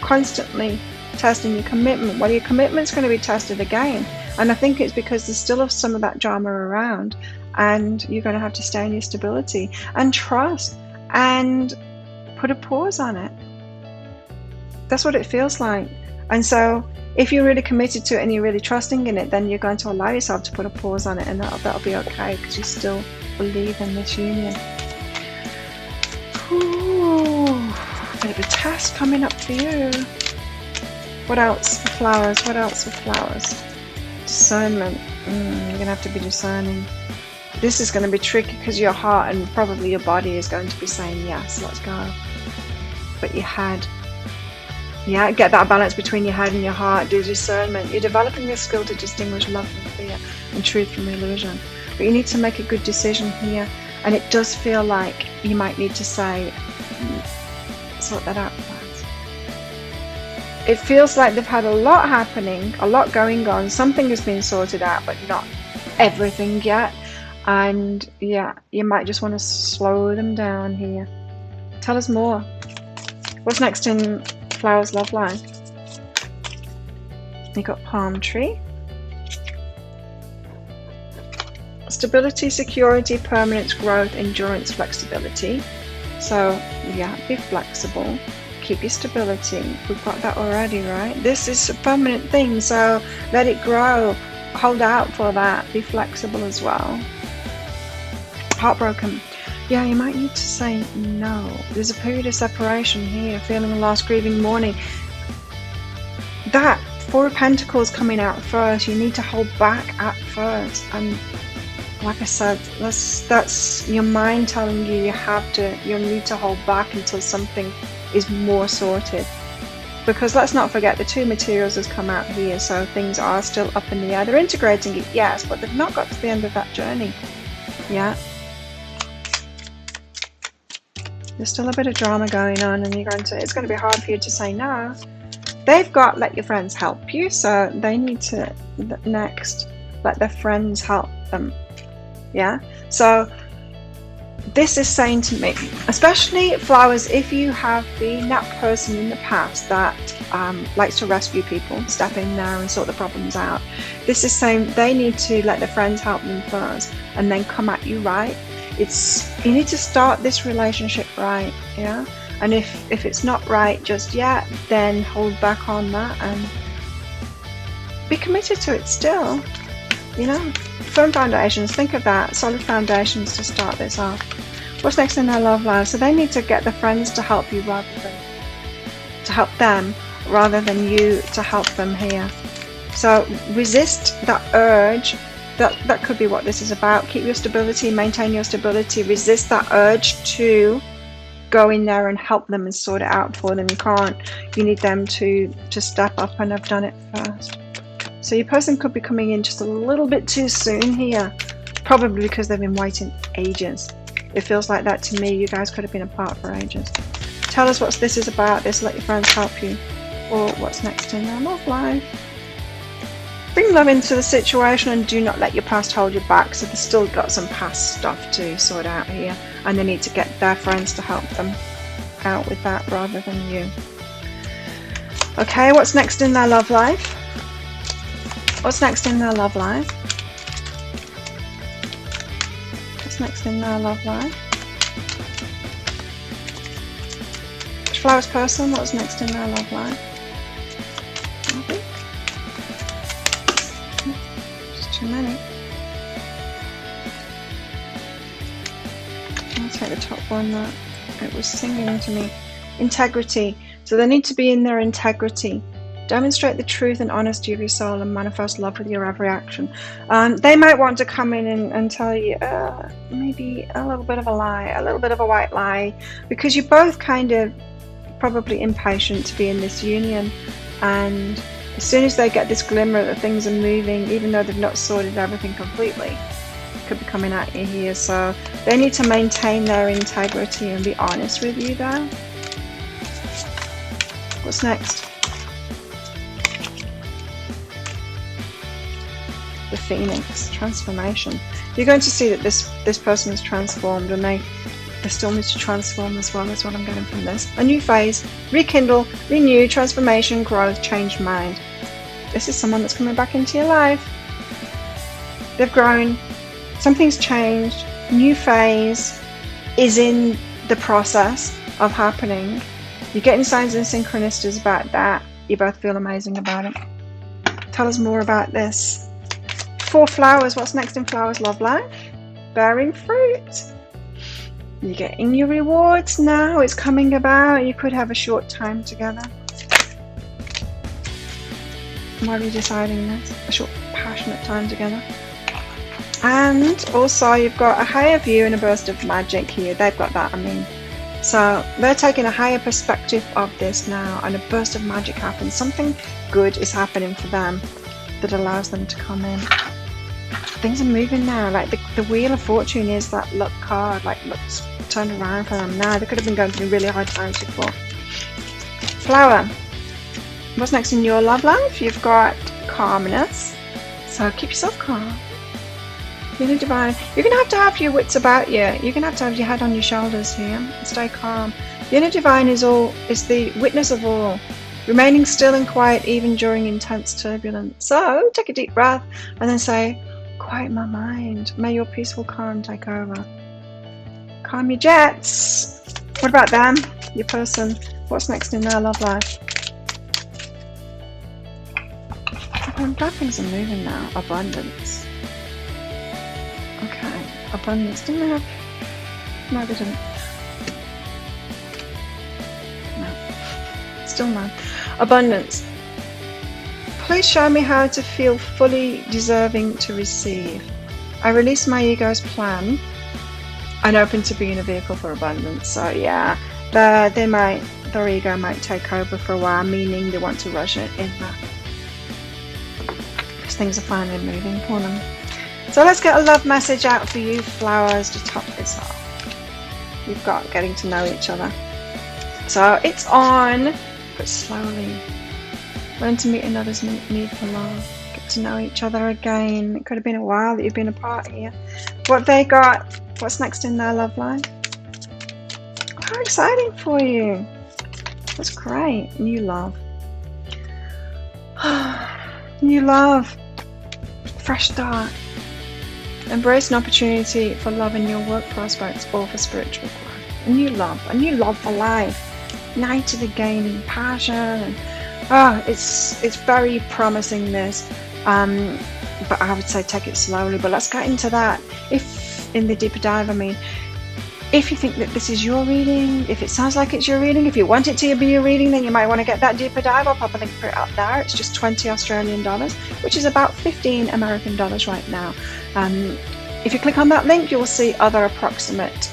constantly testing your commitment. Well, your commitment's going to be tested again. And I think it's because there's still some of that drama around. And you're going to have to stay in your stability and trust and put a pause on it. That's what it feels like. And so if you're really committed to it and you're really trusting in it, then you're going to allow yourself to put a pause on it, and that'll be okay, because you still believe in this union. Ooh, a bit of a test coming up for you. What else for flowers? What else for flowers? Discernment. You're going to have to be discerning. This is going to be tricky because your heart and probably your body is going to be saying, yes, let's go. But your head, yeah, get that balance between your head and your heart. Do discernment. You're developing this skill to distinguish love from fear and truth from illusion. But you need to make a good decision here. And it does feel like you might need to say, sort that out first. It feels like they've had a lot happening, a lot going on. Something has been sorted out, but not everything yet. And yeah, you might just want to slow them down here. Tell us more. What's next in Flowers Love Line? You got Palm Tree. Stability, security, permanence, growth, endurance, flexibility. So yeah, be flexible. Keep your stability. We've got that already, right? This is a permanent thing, so let it grow. Hold out for that. Be flexible as well. Heartbroken. Yeah, you might need to say no. There's a period of separation here, feeling loss, grieving, mourning. That Four of Pentacles coming out first. You need to hold back at first. And like I said, that's your mind telling you you need to hold back until something is more sorted. Because let's not forget, the two materials has come out here, so things are still up in the air. They're integrating it, yes, but they've not got to the end of that journey. Yeah. There's still a bit of drama going on, and it's going to be hard for you to say no. They've got let your friends help you, so they need to next let their friends help them. Yeah. So this is saying to me, especially flowers, if you have been that person in the past that likes to rescue people, step in there and sort the problems out. This is saying they need to let their friends help them first, and then come at you right. You need to start this relationship right, yeah. And if it's not right just yet, then hold back on that and be committed to it still. You know, firm foundations. Think of that, solid foundations to start this off. What's next in their love life? So they need to get their friends to help you rather than to help them, rather than you to help them here. So resist that urge. That could be what this is about. Keep your stability, maintain your stability. Resist that urge to go in there and help them and sort it out for them. You can't. You need them to step up and have done it first. So your person could be coming in just a little bit too soon here, probably because they've been waiting ages. It feels like that to me. You guys could have been apart for ages. Tell us what this is about. This let your friends help you, or what's next in their love life. Bring love into the situation and do not let your past hold you back. So they've still got some past stuff to sort out here, and they need to get their friends to help them out with that rather than you. Okay, what's next in their love life? What's next in their love life? What's next in their love life? Flowers person, what's next in their love life? Too many. I'll take the top one that it was singing to me. Integrity. So they need to be in their integrity. Demonstrate the truth and honesty of your soul and manifest love with your every action. They might want to come in and tell you maybe a little bit of a lie, a little bit of a white lie, because you're both kind of probably impatient to be in this union. And as soon as they get this glimmer that things are moving, even though they've not sorted everything completely, could be coming at you here. So they need to maintain their integrity and be honest with you there. What's next? The Phoenix, transformation. You're going to see that this person is transformed, and they still need to transform as well, is what I'm getting from this. A new phase, rekindle, renew, transformation, growth, changed mind. This is someone that's coming back into your life. They've grown, something's changed, new phase is in the process of happening. You're getting signs and synchronicities about that. You both feel amazing about it. Tell us more about this. 4 flowers. What's next in flowers? Love life. Bearing fruit. You're getting your rewards now. It's coming about. You could have a short time together. Why are you deciding this? A short, passionate time together. And also you've got a higher view and a burst of magic here. They've got that, I mean. So they're taking a higher perspective of this now, and a burst of magic happens. Something good is happening for them that allows them to come in. Things are moving now. Like the Wheel of Fortune is that luck card. Like luck's turned around for them now. They could have been going through really hard times before. Flower. What's next in your love life? You've got calmness. So keep yourself calm. Inner divine. You're going to have your wits about you. You're going to have your head on your shoulders here. Stay calm. The inner divine is the witness of all, remaining still and quiet even during intense turbulence. So take a deep breath and then say, quiet my mind. May your peaceful calm take over. Calm your jets. What about them? Your person. What's next in their love life? I'm glad things are moving now. Abundance. Okay, abundance. Didn't they have? No, they didn't. No. Still no. Abundance. Please show me how to feel fully deserving to receive. I release my ego's plan and open to being a vehicle for abundance. So yeah, their ego might take over for a while, meaning they want to rush it in that. Because things are finally moving for them. So let's get a love message out for you flowers to top this off. You've got getting to know each other. So it's on, but slowly. Learn to meet another's need for love. Get to know each other again. It could have been a while that you've been apart here. What they got, what's next in their love life? How exciting for you. That's great. New love. New love. Fresh start. Embrace an opportunity for love in your work prospects or for spiritual growth. A new love for life. Ignited again in passion. And, it's very promising, this. But I would say take it slowly. But let's get into that. If in the deeper dive, I mean, if you think that this is your reading, if it sounds like it's your reading, if you want it to be your reading, then you might want to get that deeper dive. I'll pop a link for it up there. It's just $20 Australian, which is about 15 American dollars right now. If you click on that link, you will see other approximate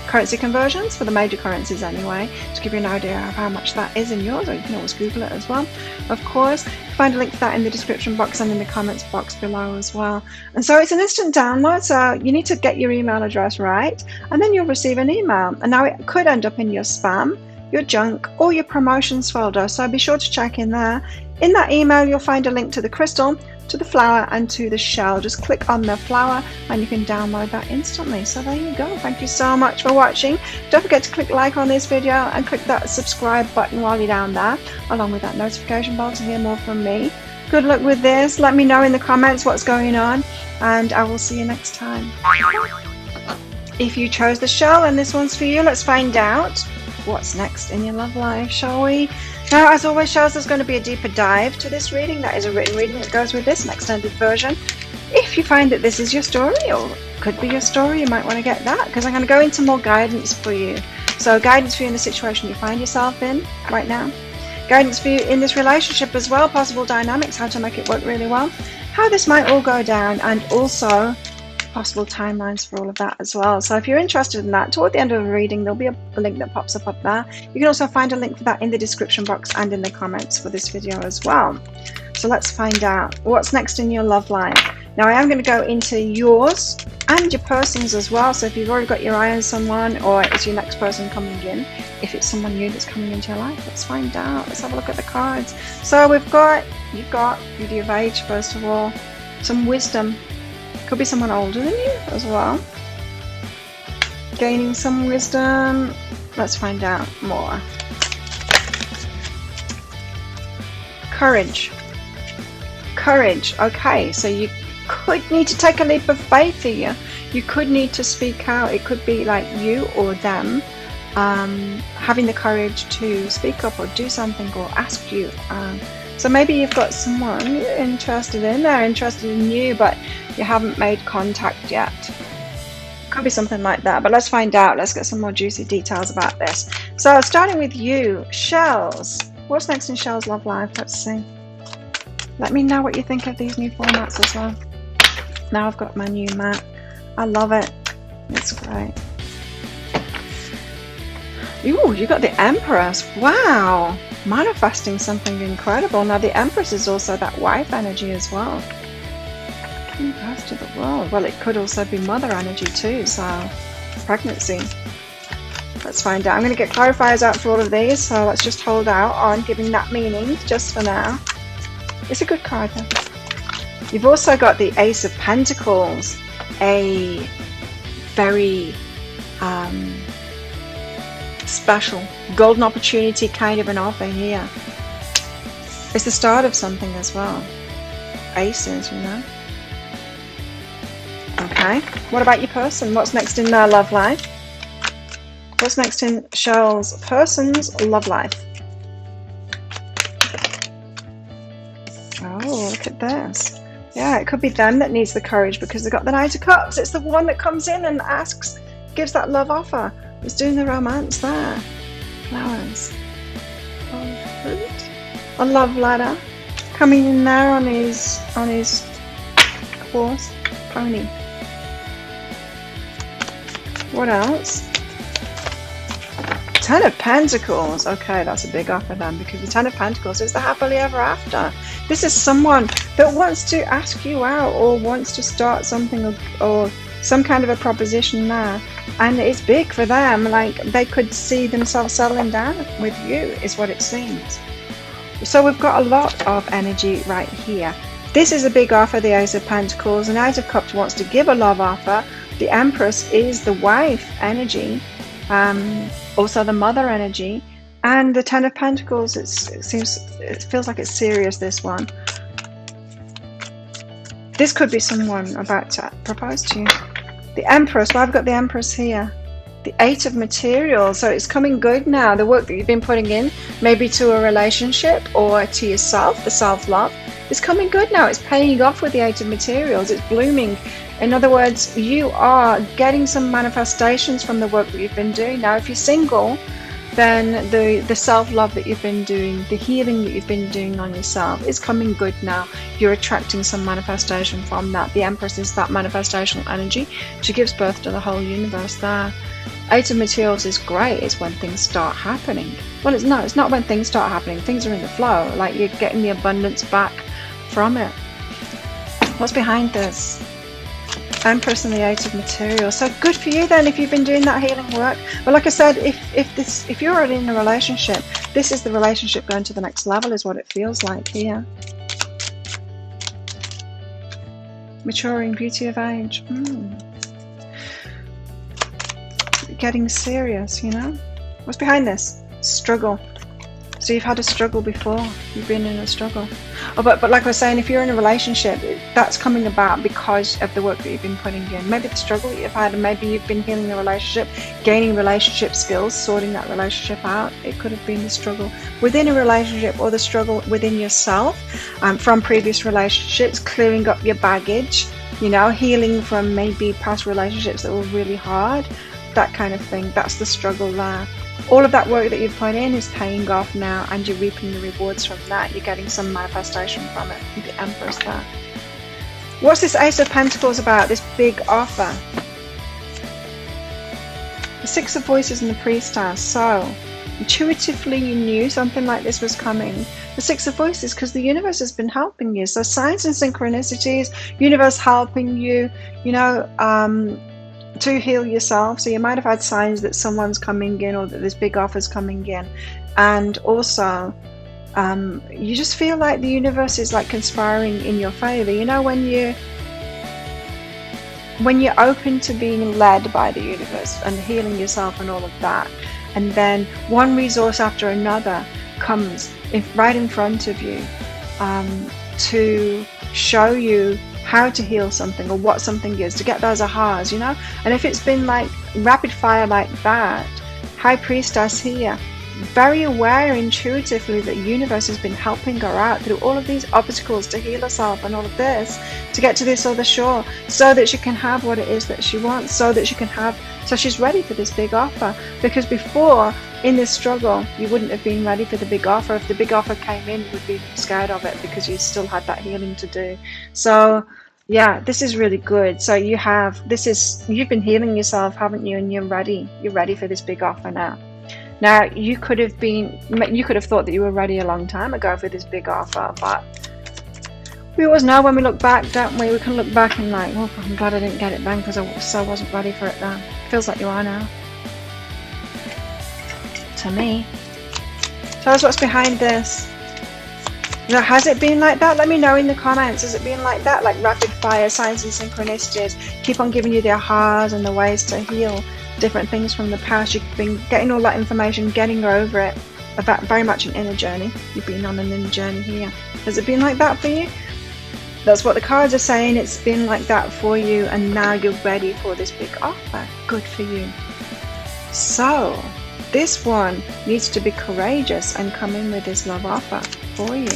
currency conversions for the major currencies anyway, to give you an idea of how much that is in yours, or you can always Google it as well, of course. Find a link for that in the description box and in the comments box below as well. And so it's an instant download, so you need to get your email address right, and then you'll receive an email. And now it could end up in your spam, your junk, or your promotions folder, so be sure to check in there. In that email, you'll find a link to the crystal, to the flower, and to the shell. Just click on the flower and you can download that instantly. So there you go. Thank you so much for watching. Don't forget to click like on this video and click that subscribe button while you're down there, along with that notification bell to hear more from me. Good luck with this. Let me know in the comments what's going on, and I will see you next time. If you chose the shell and this one's for you, let's find out what's next in your love life, shall we? Now, as always, shells, there's going to be a deeper dive to this reading. That is a written reading that goes with this, an extended version. If you find that this is your story, or could be your story, you might want to get that, because I'm going to go into more guidance for you. So guidance for you in the situation you find yourself in right now. Guidance for you in this relationship as well, possible dynamics, how to make it work really well, how this might all go down, and also possible timelines for all of that as well. So if you're interested in that, toward the end of the reading, there'll be a link that pops up there. You can also find a link for that in the description box and in the comments for this video as well. So let's find out what's next in your love life. Now I am going to go into yours and your person's as well. So if you've already got your eye on someone, or it's your next person coming in, if it's someone new that's coming into your life, let's find out. Let's have a look at the cards. So you've got beauty of age, first of all, some wisdom. Could be someone older than you as well. Gaining some wisdom. Let's find out more. Courage. Courage. Okay, so you could need to take a leap of faith here. You could need to speak out. It could be like you or them having the courage to speak up or do something or ask you. So maybe you've got someone you're interested in, they're interested in you, but you haven't made contact yet. Could be something like that, but let's find out. Let's get some more juicy details about this. So starting with you, Shells. What's next in Shells' love life? Let's see. Let me know what you think of these new formats as well. Now I've got my new mat. I love it. It's great. Ooh, you got the Empress. Wow. Manifesting something incredible. Now the Empress is also that wife energy as well. Giving birth to the world. Well, it could also be mother energy too, so pregnancy. Let's find out. I'm going to get clarifiers out for all of these, so let's just hold out on giving that meaning just for now. It's a good card though. You've also got the Ace of Pentacles, a very special golden opportunity kind of an offer here. It's the start of something as well. Aces, you know. Okay, what about your person? What's next in their love life? What's next in Shells' person's love life? Oh, look at this. Yeah, it could be them that needs the courage because they've got the Knight of Cups. It's the one that comes in and asks, gives that love offer. It's doing the romance there. Flowers. Oh, fruit. A love ladder. Coming in there on his horse. Pony. What else? Ten of Pentacles. Okay, that's a big offer then, because the Ten of Pentacles is the happily ever after. This is someone that wants to ask you out or wants to start something or some kind of a proposition there. And it's big for them. Like they could see themselves settling down with you is what it seems. So we've got a lot of energy right here. This is a big offer, the Ace of Pentacles. The Knight of Cups wants to give a love offer. The Empress is the wife energy. Also the mother energy, and the Ten of Pentacles, it feels like it's serious, this one. This could be someone about to propose to you. The Empress, well, I've got the Empress here. The Eight of Materials, so it's coming good now. The work that you've been putting in, maybe to a relationship or to yourself, the self-love, is coming good now. It's paying off with the Eight of Materials. It's blooming. In other words, you are getting some manifestations from the work that you've been doing. Now, if you're single, then the self-love that you've been doing, the healing that you've been doing on yourself is coming good now. You're attracting some manifestation from that. The Empress is that manifestational energy. She gives birth to the whole universe there. Eight of Materials is great. It's when things start happening. Well, it's not when things start happening. Things are in the flow. Like you're getting the abundance back from it. What's behind this? Empress and the Eight of Materials. So good for you then if you've been doing that healing work. But like I said, if you're already in a relationship, this is the relationship going to the next level is what it feels like here. Maturing, beauty of age. Getting serious, you know. What's behind this? Struggle. So you've had a struggle before. You've been in a struggle. Oh, but like I was saying, if you're in a relationship, that's coming about because of the work that you've been putting in. Maybe the struggle that you've had, and maybe you've been healing the relationship, gaining relationship skills, sorting that relationship out. It could have been the struggle within a relationship or the struggle within yourself from previous relationships, clearing up your baggage, you know, healing from maybe past relationships that were really hard, that kind of thing. That's the struggle there. all of that work that you've put in is paying off now, and you're reaping the rewards from that. You're getting some manifestation from it. The Empress there. What's this Ace of Pentacles about? This big offer. The Six of Voices and the Priestess. So intuitively you knew something like this was coming. The Six of Voices, because the universe has been helping you. So signs and synchronicities, universe helping you, you know, to heal yourself. So you might have had signs that someone's coming in, or that this big offer's coming in. And also you just feel like the universe is like conspiring in your favor. You know, when you're open to being led by the universe and healing yourself and all of that, and then one resource after another comes right in front of you to show you how to heal something or what something is, to get those ahas, you know. And if it's been like rapid fire like that, High Priestess here, very aware intuitively that the universe has been helping her out through all of these obstacles to heal herself and all of this, to get to this other shore, so that she can have what it is that she wants, so she's ready for this big offer. Because before, in this struggle, you wouldn't have been ready for the big offer. If the big offer came in, you would be scared of it because you still had that healing to do. So yeah, this is really good. So you've been healing yourself, haven't you? And you're ready for this big offer now. Now, you could have thought that you were ready a long time ago for this big offer, but we always know when we look back, don't we? We can look back and like, oh, I'm glad I didn't get it then, because I wasn't ready for it then. Feels like you are now. To me. Tell us what's behind this. You know, has it been like that? Let me know in the comments. Has it been like that? Like rapid fire, signs and synchronicities, keep on giving you the ahas and the ways to heal different things from the past. You've been getting all that information, getting over it. About very much an inner journey. You've been on an inner journey here. Has it been like that for you? That's what the cards are saying. It's been like that for you, and now you're ready for this big offer. Good for you. So this one needs to be courageous and come in with this love offer for you.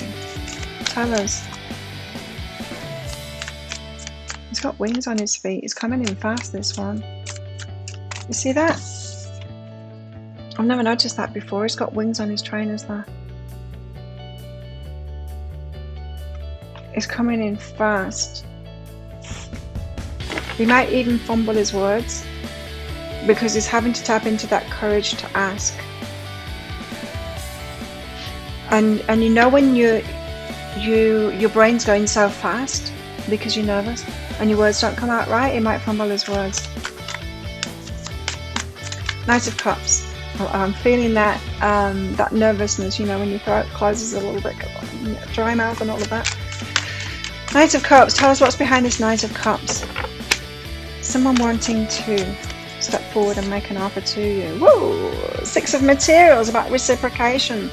Tell us. He's got wings on his feet. He's coming in fast, this one. You see that? I've never noticed that before. He's got wings on his trainers there. He's coming in fast. He might even fumble his words because he's having to tap into that courage to ask. And you know when your brain's going so fast because you're nervous and your words don't come out right, he might fumble his words. Knight of Cups. I'm feeling that that nervousness, you know, when your throat closes a little bit, dry mouth and all of that. Knight of Cups. Tell us what's behind this Knight of Cups. Someone wanting to step forward and make an offer to you. Whoa! Six of Materials, about reciprocation.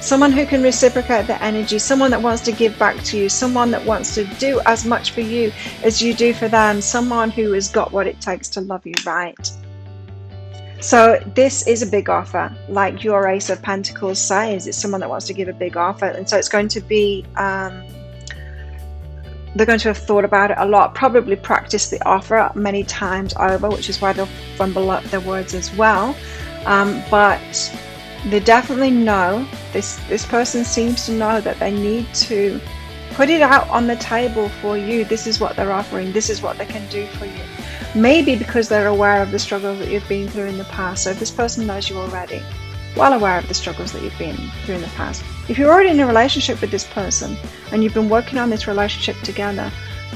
Someone who can reciprocate the energy, someone that wants to give back to you, someone that wants to do as much for you as you do for them, someone who has got what it takes to love you right. So this is a big offer, like your Ace of Pentacles says. It's someone that wants to give a big offer, and so it's going to be they're going to have thought about it a lot, probably practiced the offer many times over, which is why they'll fumble up their words as well. But they definitely know, this person seems to know that they need to put it out on the table for you. This is what they're offering. This is what they can do for you. Maybe because they're aware of the struggles that you've been through in the past. So if this person knows you already, well aware of the struggles that you've been through in the past. If you're already in a relationship with this person and you've been working on this relationship together,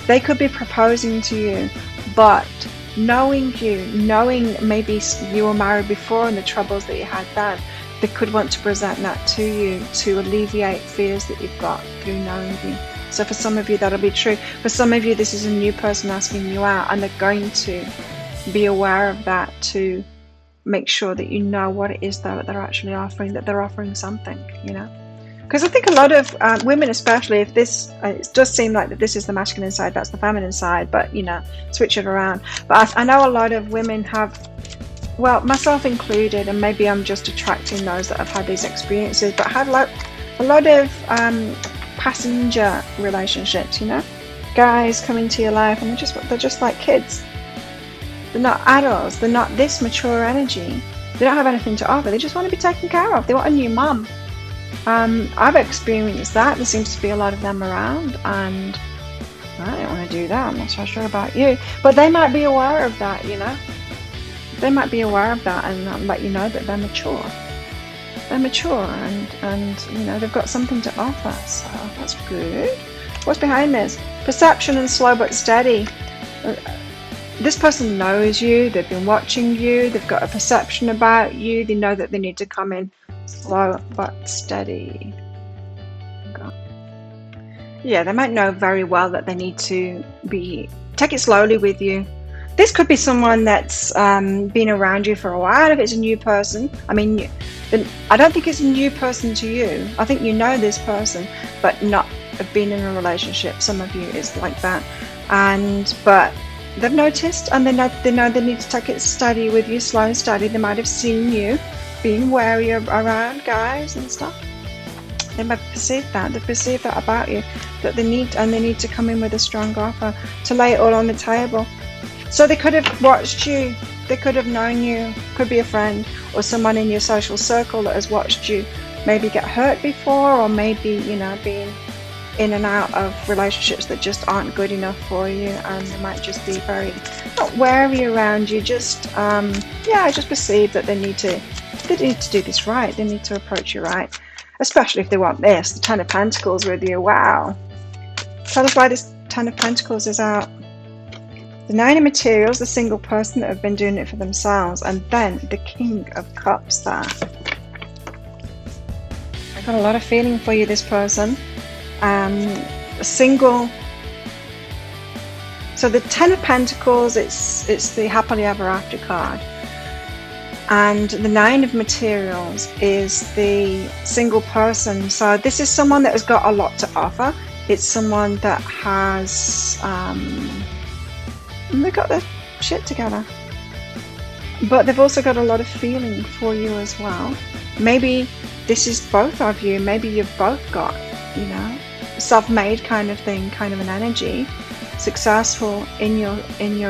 they could be proposing to you, but knowing maybe you were married before and the troubles that you had then, they could want to present that to you to alleviate fears that you've got through knowing you. So for some of you that'll be true. For some of you this is a new person asking you out, and they're going to be aware of that to make sure that you know what it is that they're actually offering, that they're offering something, you know. Because I think a lot of women, especially, if this, it does seem like that this is the masculine side, that's the feminine side, but you know, switch it around. But I know a lot of women have, well, myself included, and maybe I'm just attracting those that have had these experiences, but have like a lot of passenger relationships, you know, guys come into your life and they're just like kids. They're not adults. They're not this mature energy. They don't have anything to offer. They just want to be taken care of. They want a new mum. I've experienced that. There seems to be a lot of them around, and I don't want to do that. I'm not so sure about you. But they might be aware of that, you know. They might be aware of that and let you know that they're mature. They're mature and you know, they've got something to offer. So that's good. What's behind this? Perception and slow but steady. This person knows you. They've been watching you. They've got a perception about you. They know that they need to come in slow but steady. Yeah, they might know very well that they need to take it slowly with you. This could be someone that's been around you for a while. If it's a new person, I mean, I don't think it's a new person to you. I think you know this person, but not have been in a relationship. Some of you is like that, but they've noticed, and they know they need to take it steady with you, slow and steady. They might have seen you being wary around guys and stuff. They might perceive that. They perceive that about you, that they need to come in with a strong offer to lay it all on the table. So they could have watched you. They could have known you. Could be a friend or someone in your social circle that has watched you maybe get hurt before, or maybe, you know, being in and out of relationships that just aren't good enough for you, and they might just be very not wary around you. Just just perceive that they need to do this right. They need to approach you right, especially if they want this. The Ten of Pentacles with you. Wow. Tell us why this Ten of Pentacles is out. The Nine of Materials, the single person that have been doing it for themselves, and then the King of Cups there. I got a lot of feeling for you, this person. Single. So the Ten of Pentacles, it's the happily ever after card, and the Nine of Materials is the single person. So this is someone that has got a lot to offer. It's someone that has they've got their shit together, but they've also got a lot of feeling for you as well. Maybe this is both of you. Maybe you've both got, you know, self-made kind of thing, kind of an energy, successful in your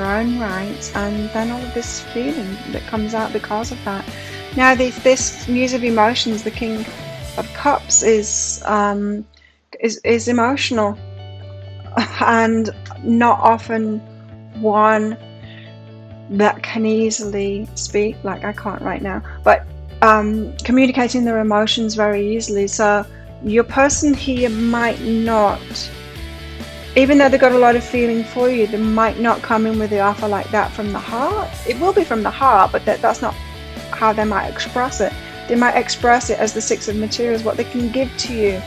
own right, and then all of this feeling that comes out because of that. Now this Muse of Emotions, the King of Cups, is emotional, and not often one that can easily speak, like I can't right now, but communicating their emotions very easily. So your person here might not, even though they've got a lot of feeling for you, they might not come in with the offer like that from the heart. It will be from the heart, but that's not how they might express it. They might express it as the Six of Materials, what they can give to you.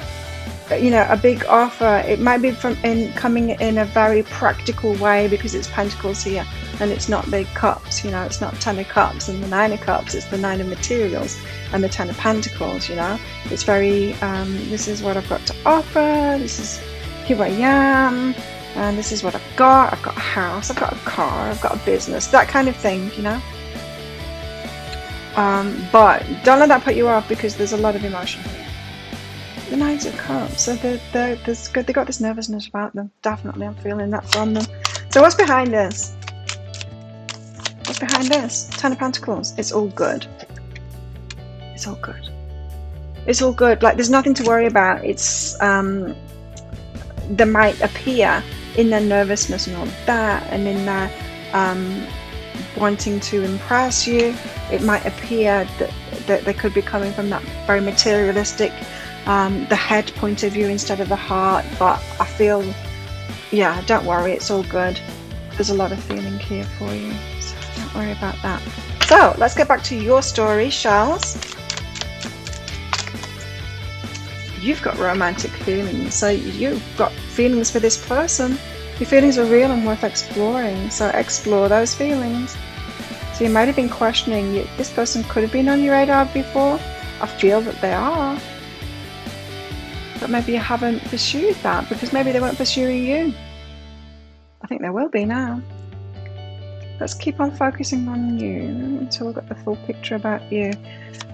You know, a big offer. It might be coming in a very practical way, because it's Pentacles here, and it's not the Cups. You know, it's not Ten of Cups and the Nine of Cups. It's the Nine of Materials and the Ten of Pentacles. You know, it's very this is what I've got to offer. This is here I am, and this is what I've got. I've got a house. I've got a car. I've got a business. That kind of thing. You know. But don't let that put you off, because there's a lot of emotion here. The Knights of Cups, so they got this nervousness about them. Definitely, I'm feeling that from them. So what's behind this? What's behind this? Ten of Pentacles. It's all good. It's all good. It's all good. Like, there's nothing to worry about. It's they might appear in their nervousness and all that, and in their wanting to impress you. It might appear that they could be coming from that very materialistic, the head point of view instead of the heart. But I feel, yeah, don't worry, it's all good. There's a lot of feeling here for you, so don't worry about that. So let's get back to your story, Shells. You've got romantic feelings, so you've got feelings for this person. Your feelings are real and worth exploring, so explore those feelings. So you might have been questioning, this person could have been on your radar before. I feel that they are. But maybe you haven't pursued that, because maybe they weren't pursuing you. I think they will be now. Let's keep on focusing on you until we've got the full picture about you.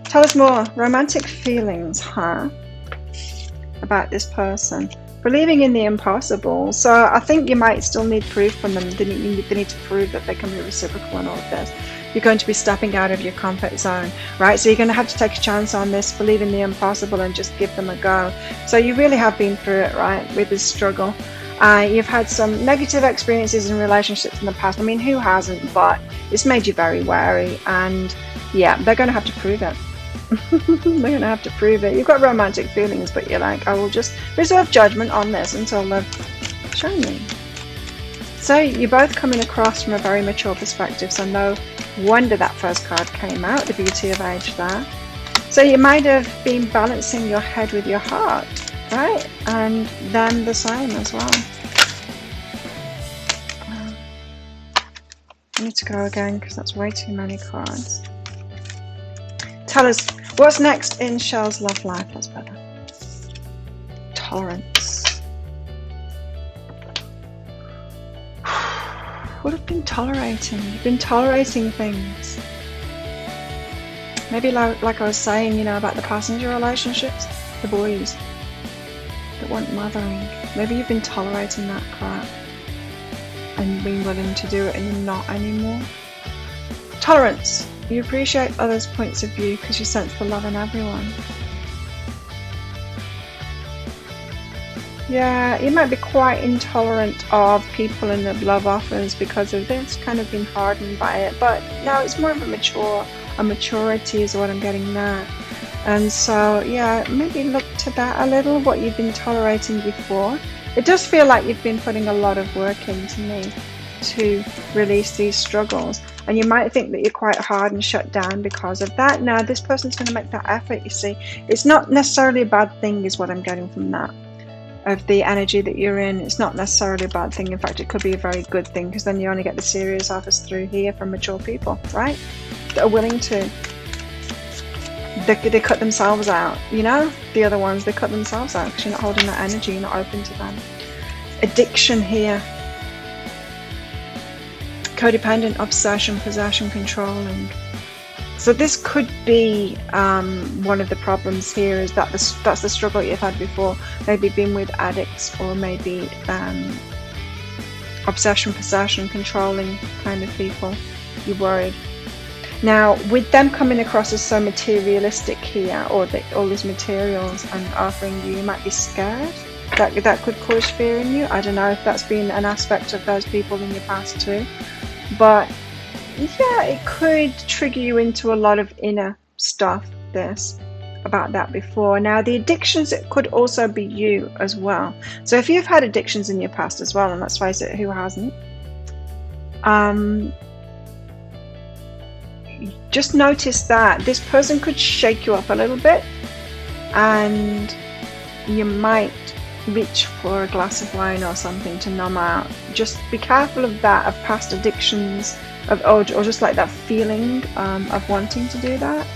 Tell us more. Romantic feelings, huh? About this person. believing in the impossible. So I think you might still need proof from them. They need to prove that they can be reciprocal and all of this. You're going to be stepping out of your comfort zone, right? So you're going to have to take a chance on this, believe in the impossible, and just give them a go. So you really have been through it, right, with this struggle. You've had some negative experiences in relationships in the past. I mean, who hasn't? But it's made you very wary, and yeah, they're going to have to prove it. They're going to have to prove it. You've got romantic feelings, but you're like, I will just reserve judgment on this until they've shown me. So you're both coming across from a very mature perspective, so no wonder that first card came out, the beauty of age there. So you might have been balancing your head with your heart, right? And then the same as well. I need to go again because that's way too many cards. Tell us what's next in Shell's love life. That's better. Tolerance. What have you been tolerating? You've been tolerating things. Maybe like I was saying, you know, about the passenger relationships, the boys that want mothering. Maybe you've been tolerating that crap and being willing to do it and you're not anymore. Tolerance. You appreciate others' points of view because you sense the love in everyone. Yeah, you might be quite intolerant of people and of love offers because of this, kind of been hardened by it. But now it's more of a maturity is what I'm getting there. And so, yeah, maybe look to that a little, what you've been tolerating before. It does feel like you've been putting a lot of work into me to release these struggles. And you might think that you're quite hard and shut down because of that. Now, this person's going to make that effort, you see. It's not necessarily a bad thing is what I'm getting from that. Of the energy that you're in, it's not necessarily a bad thing. In fact, it could be a very good thing because then you only get the serious offers through here from mature people, right? That are willing to. They cut themselves out, you know? The other ones, they cut themselves out because you're not holding that energy, you're not open to them. Addiction here. Codependent, obsession, possession, controlling. So this could be one of the problems here is that that's the struggle you've had before. Maybe being with addicts or maybe obsession, possession, controlling kind of people. You're worried. Now, with them coming across as so materialistic here, or all these materials and offering you, you might be scared. That could cause fear in you. I don't know if that's been an aspect of those people in your past too. But yeah, it could trigger you into a lot of inner stuff, this, about that before. Now, the addictions, it could also be you as well. So if you've had addictions in your past as well, and let's face it, who hasn't? Just notice that this person could shake you up a little bit and you might reach for a glass of wine or something to numb out. Just be careful of that, of past addictions, or just like that feeling of wanting to do that.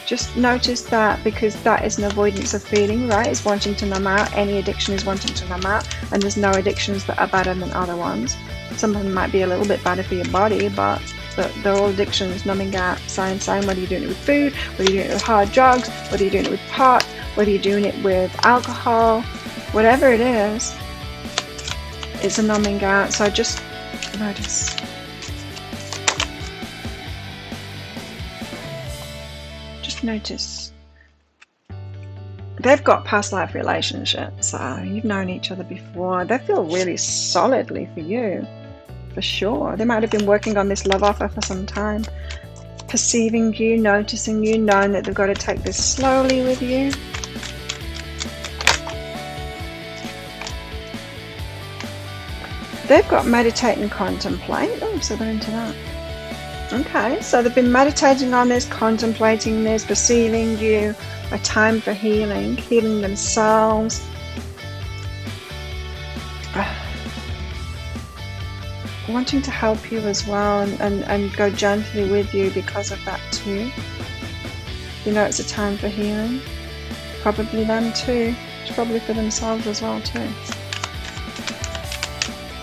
Just notice that, because that is an avoidance of feeling, right? It's wanting to numb out. Any addiction is wanting to numb out, and there's no addictions that are better than other ones. Some of them might be a little bit better for your body, but they're all addictions, numbing out, same, whether you're doing it with food, whether you're doing it with hard drugs, whether you're doing it with pot, whether you're doing it with alcohol, whatever it is, it's a numbing out. So just notice. Just notice. They've got past life relationships, so you've known each other before. They feel really solidly for you, for sure. They might have been working on this love offer for some time, perceiving you, noticing you, knowing that they've got to take this slowly with you. They've got meditate and contemplate. Oh, so they're into that. Okay, so they've been meditating on this, contemplating this, perceiving you, a time for healing, healing themselves. Wanting to help you as well and go gently with you because of that too. You know, it's a time for healing. Probably them too. It's probably for themselves as well too.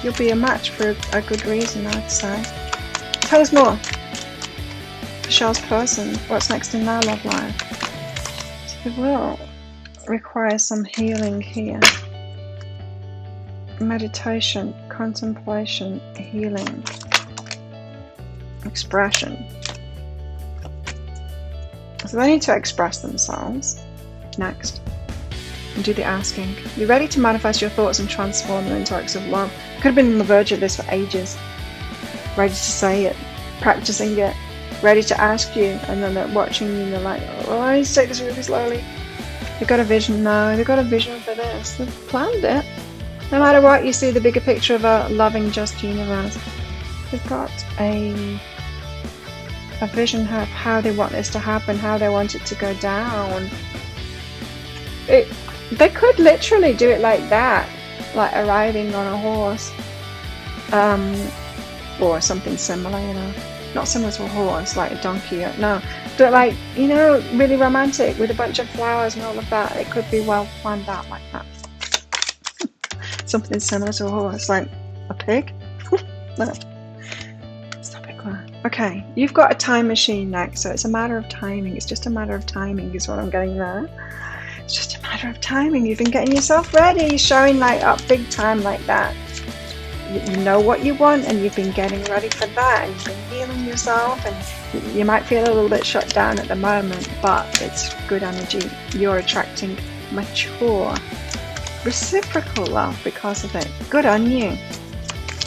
You'll be a match for a good reason, I'd say. Tell us more. Shell's person, what's next in their love life? So they will require some healing here. meditation, contemplation, healing, expression. So they need to express themselves next and do the asking. You're ready to manifest your thoughts and transform them into acts of love. Could have been on the verge of this for ages. Ready to say it, practicing it, ready to ask you, and then they're watching you and they're like, oh, I need to take this really slowly. They've got a vision. No, they've got a vision for this. They've planned it. No matter what, you see the bigger picture of a loving, just universe. They've got a vision of how they want this to happen, how they want it to go down. They could literally do it like that, like arriving on a horse, or something similar, you know. Not similar to a horse, like a donkey, no. But like, you know, really romantic with a bunch of flowers and all of that. It could be well planned out like that. Something similar to a horse, like a pig. No. Stop it, Claire. Okay, you've got a time machine next, so it's a matter of timing. It's just a matter of timing is what I'm getting there. It's just a matter of timing. You've been getting yourself ready, showing like up big time like that. You know what you want, and you've been getting ready for that, and you've been healing yourself, and you might feel a little bit shut down at the moment, but it's good energy. You're attracting mature, reciprocal love because of it. Good on you.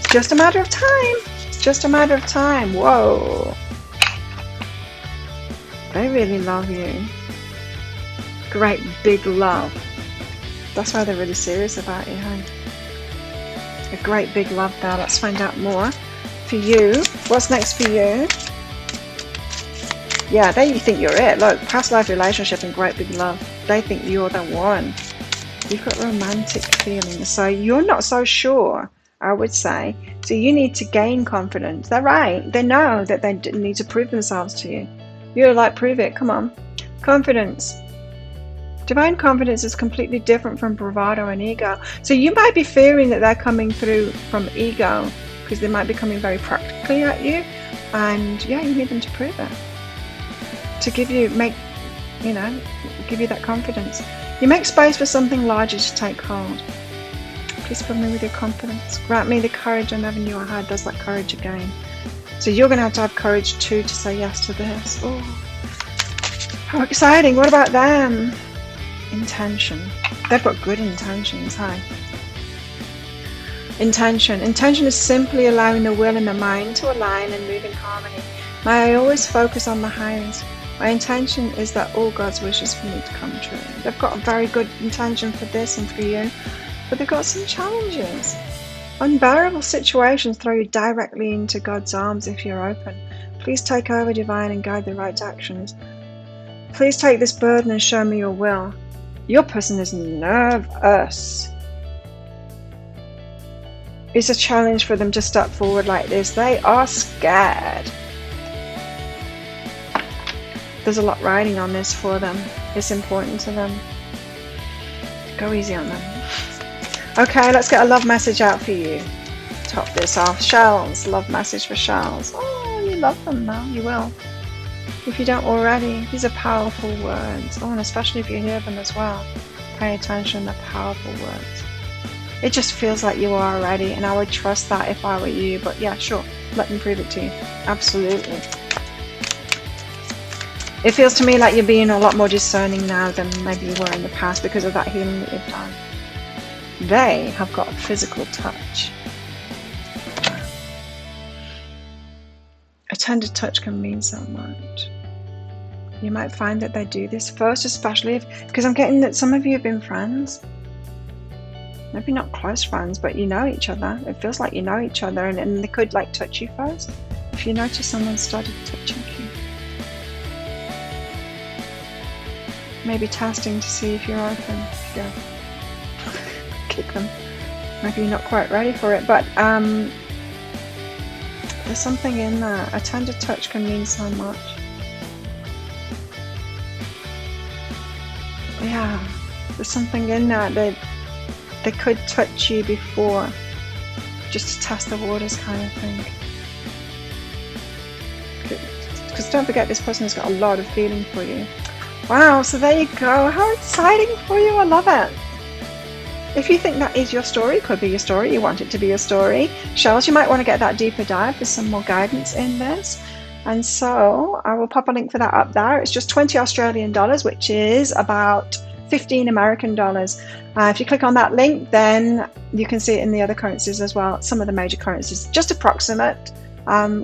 Just a matter of time. Just a matter of time. Whoa. They really love you. Great big love. That's why they're really serious about you, huh? A great big love there. Let's find out more. For you, what's next for you? Yeah, they think you're it. Look, past life relationship and great big love. They think you're the one. You've got romantic feelings, so you're not so sure, I would say. So you need to gain confidence. They're right. They know that they need to prove themselves to you. You're like, prove it. Come on. Confidence. Divine confidence is completely different from bravado and ego. So you might be fearing that they're coming through from ego because they might be coming very practically at you. And yeah, you need them to prove it. To give you, give you that confidence. You make space for something larger to take hold. Please fill me with your confidence. Grant me the courage I never knew I had. There's that courage again. So you're going to have courage too to say yes to this. Oh, how exciting. What about them? Intention. They've got good intentions, huh? Intention. Intention is simply allowing the will and the mind to align and move in harmony. May I always focus on the highest. My intention is that all God's wishes for me to come true. They've got a very good intention for this and for you, but they've got some challenges. Unbearable situations throw you directly into God's arms if you're open. Please take over, Divine, and guide the right actions. Please take this burden and show me your will. Your person is nervous. It's a challenge for them to step forward like this. They are scared. There's a lot riding on this for them. It's important to them. Go easy on them. Okay, let's get a love message out for you. Top this off. Shells. Love message for Shells. Oh, you love them now. You will. If you don't already, these are powerful words. Oh, and especially if you hear them as well. Pay attention, they're powerful words. It just feels like you are already, and I would trust that if I were you. But yeah, sure, let them prove it to you. Absolutely. It feels to me like you're being a lot more discerning now than maybe you were in the past because of that healing that you've done. They have got a physical touch. A tender touch can mean so much. You might find that they do this first, especially because I'm getting that some of you have been friends. Maybe not close friends, but you know each other. It feels like you know each other, and they could like touch you first. If you notice someone started touching you. Maybe testing to see if you're open. Yeah. Kick them. Maybe you're not quite ready for it, but there's something in there. A tender touch can mean so much. Yeah, there's something in there that they could touch you before, just to test the waters kind of thing. Because don't forget, this person has got a lot of feeling for you. Wow, so there you go. How exciting for you. I love it. If you think that is your story, could be your story, you want it to be your story, shells, you might want to get that deeper dive. There's some more guidance in this. And so I will pop a link for that up there. It's just 20 Australian dollars, which is about 15 American dollars. If you click on that link, then you can see it in the other currencies as well, some of the major currencies, just approximate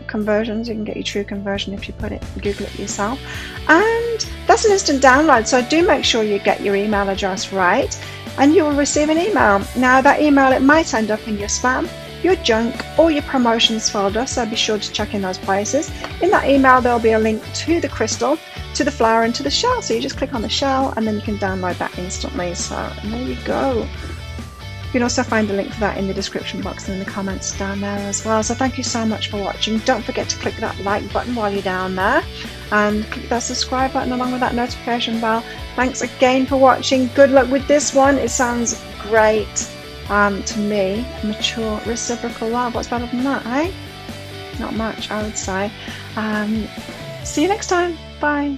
conversions. You can get your true conversion if you Google it yourself. And that's an instant download, so do make sure you get your email address right, and you will receive an email. Now that email, it might end up in your spam, your junk, or your promotions folder, so be sure to check in those places. In that email there'll be a link to the crystal, to the flower, and to the shell, so you just click on the shell and then you can download that instantly. So there you go. You can also find the link for that in the description box and in the comments down there as well. So thank you so much for watching. Don't forget to click that like button while you're down there, and click that subscribe button along with that notification bell. Thanks again for watching. Good luck with this one. It sounds great to me. Mature reciprocal love. What's better than that, eh? Not much, I would say. See you next time. Bye.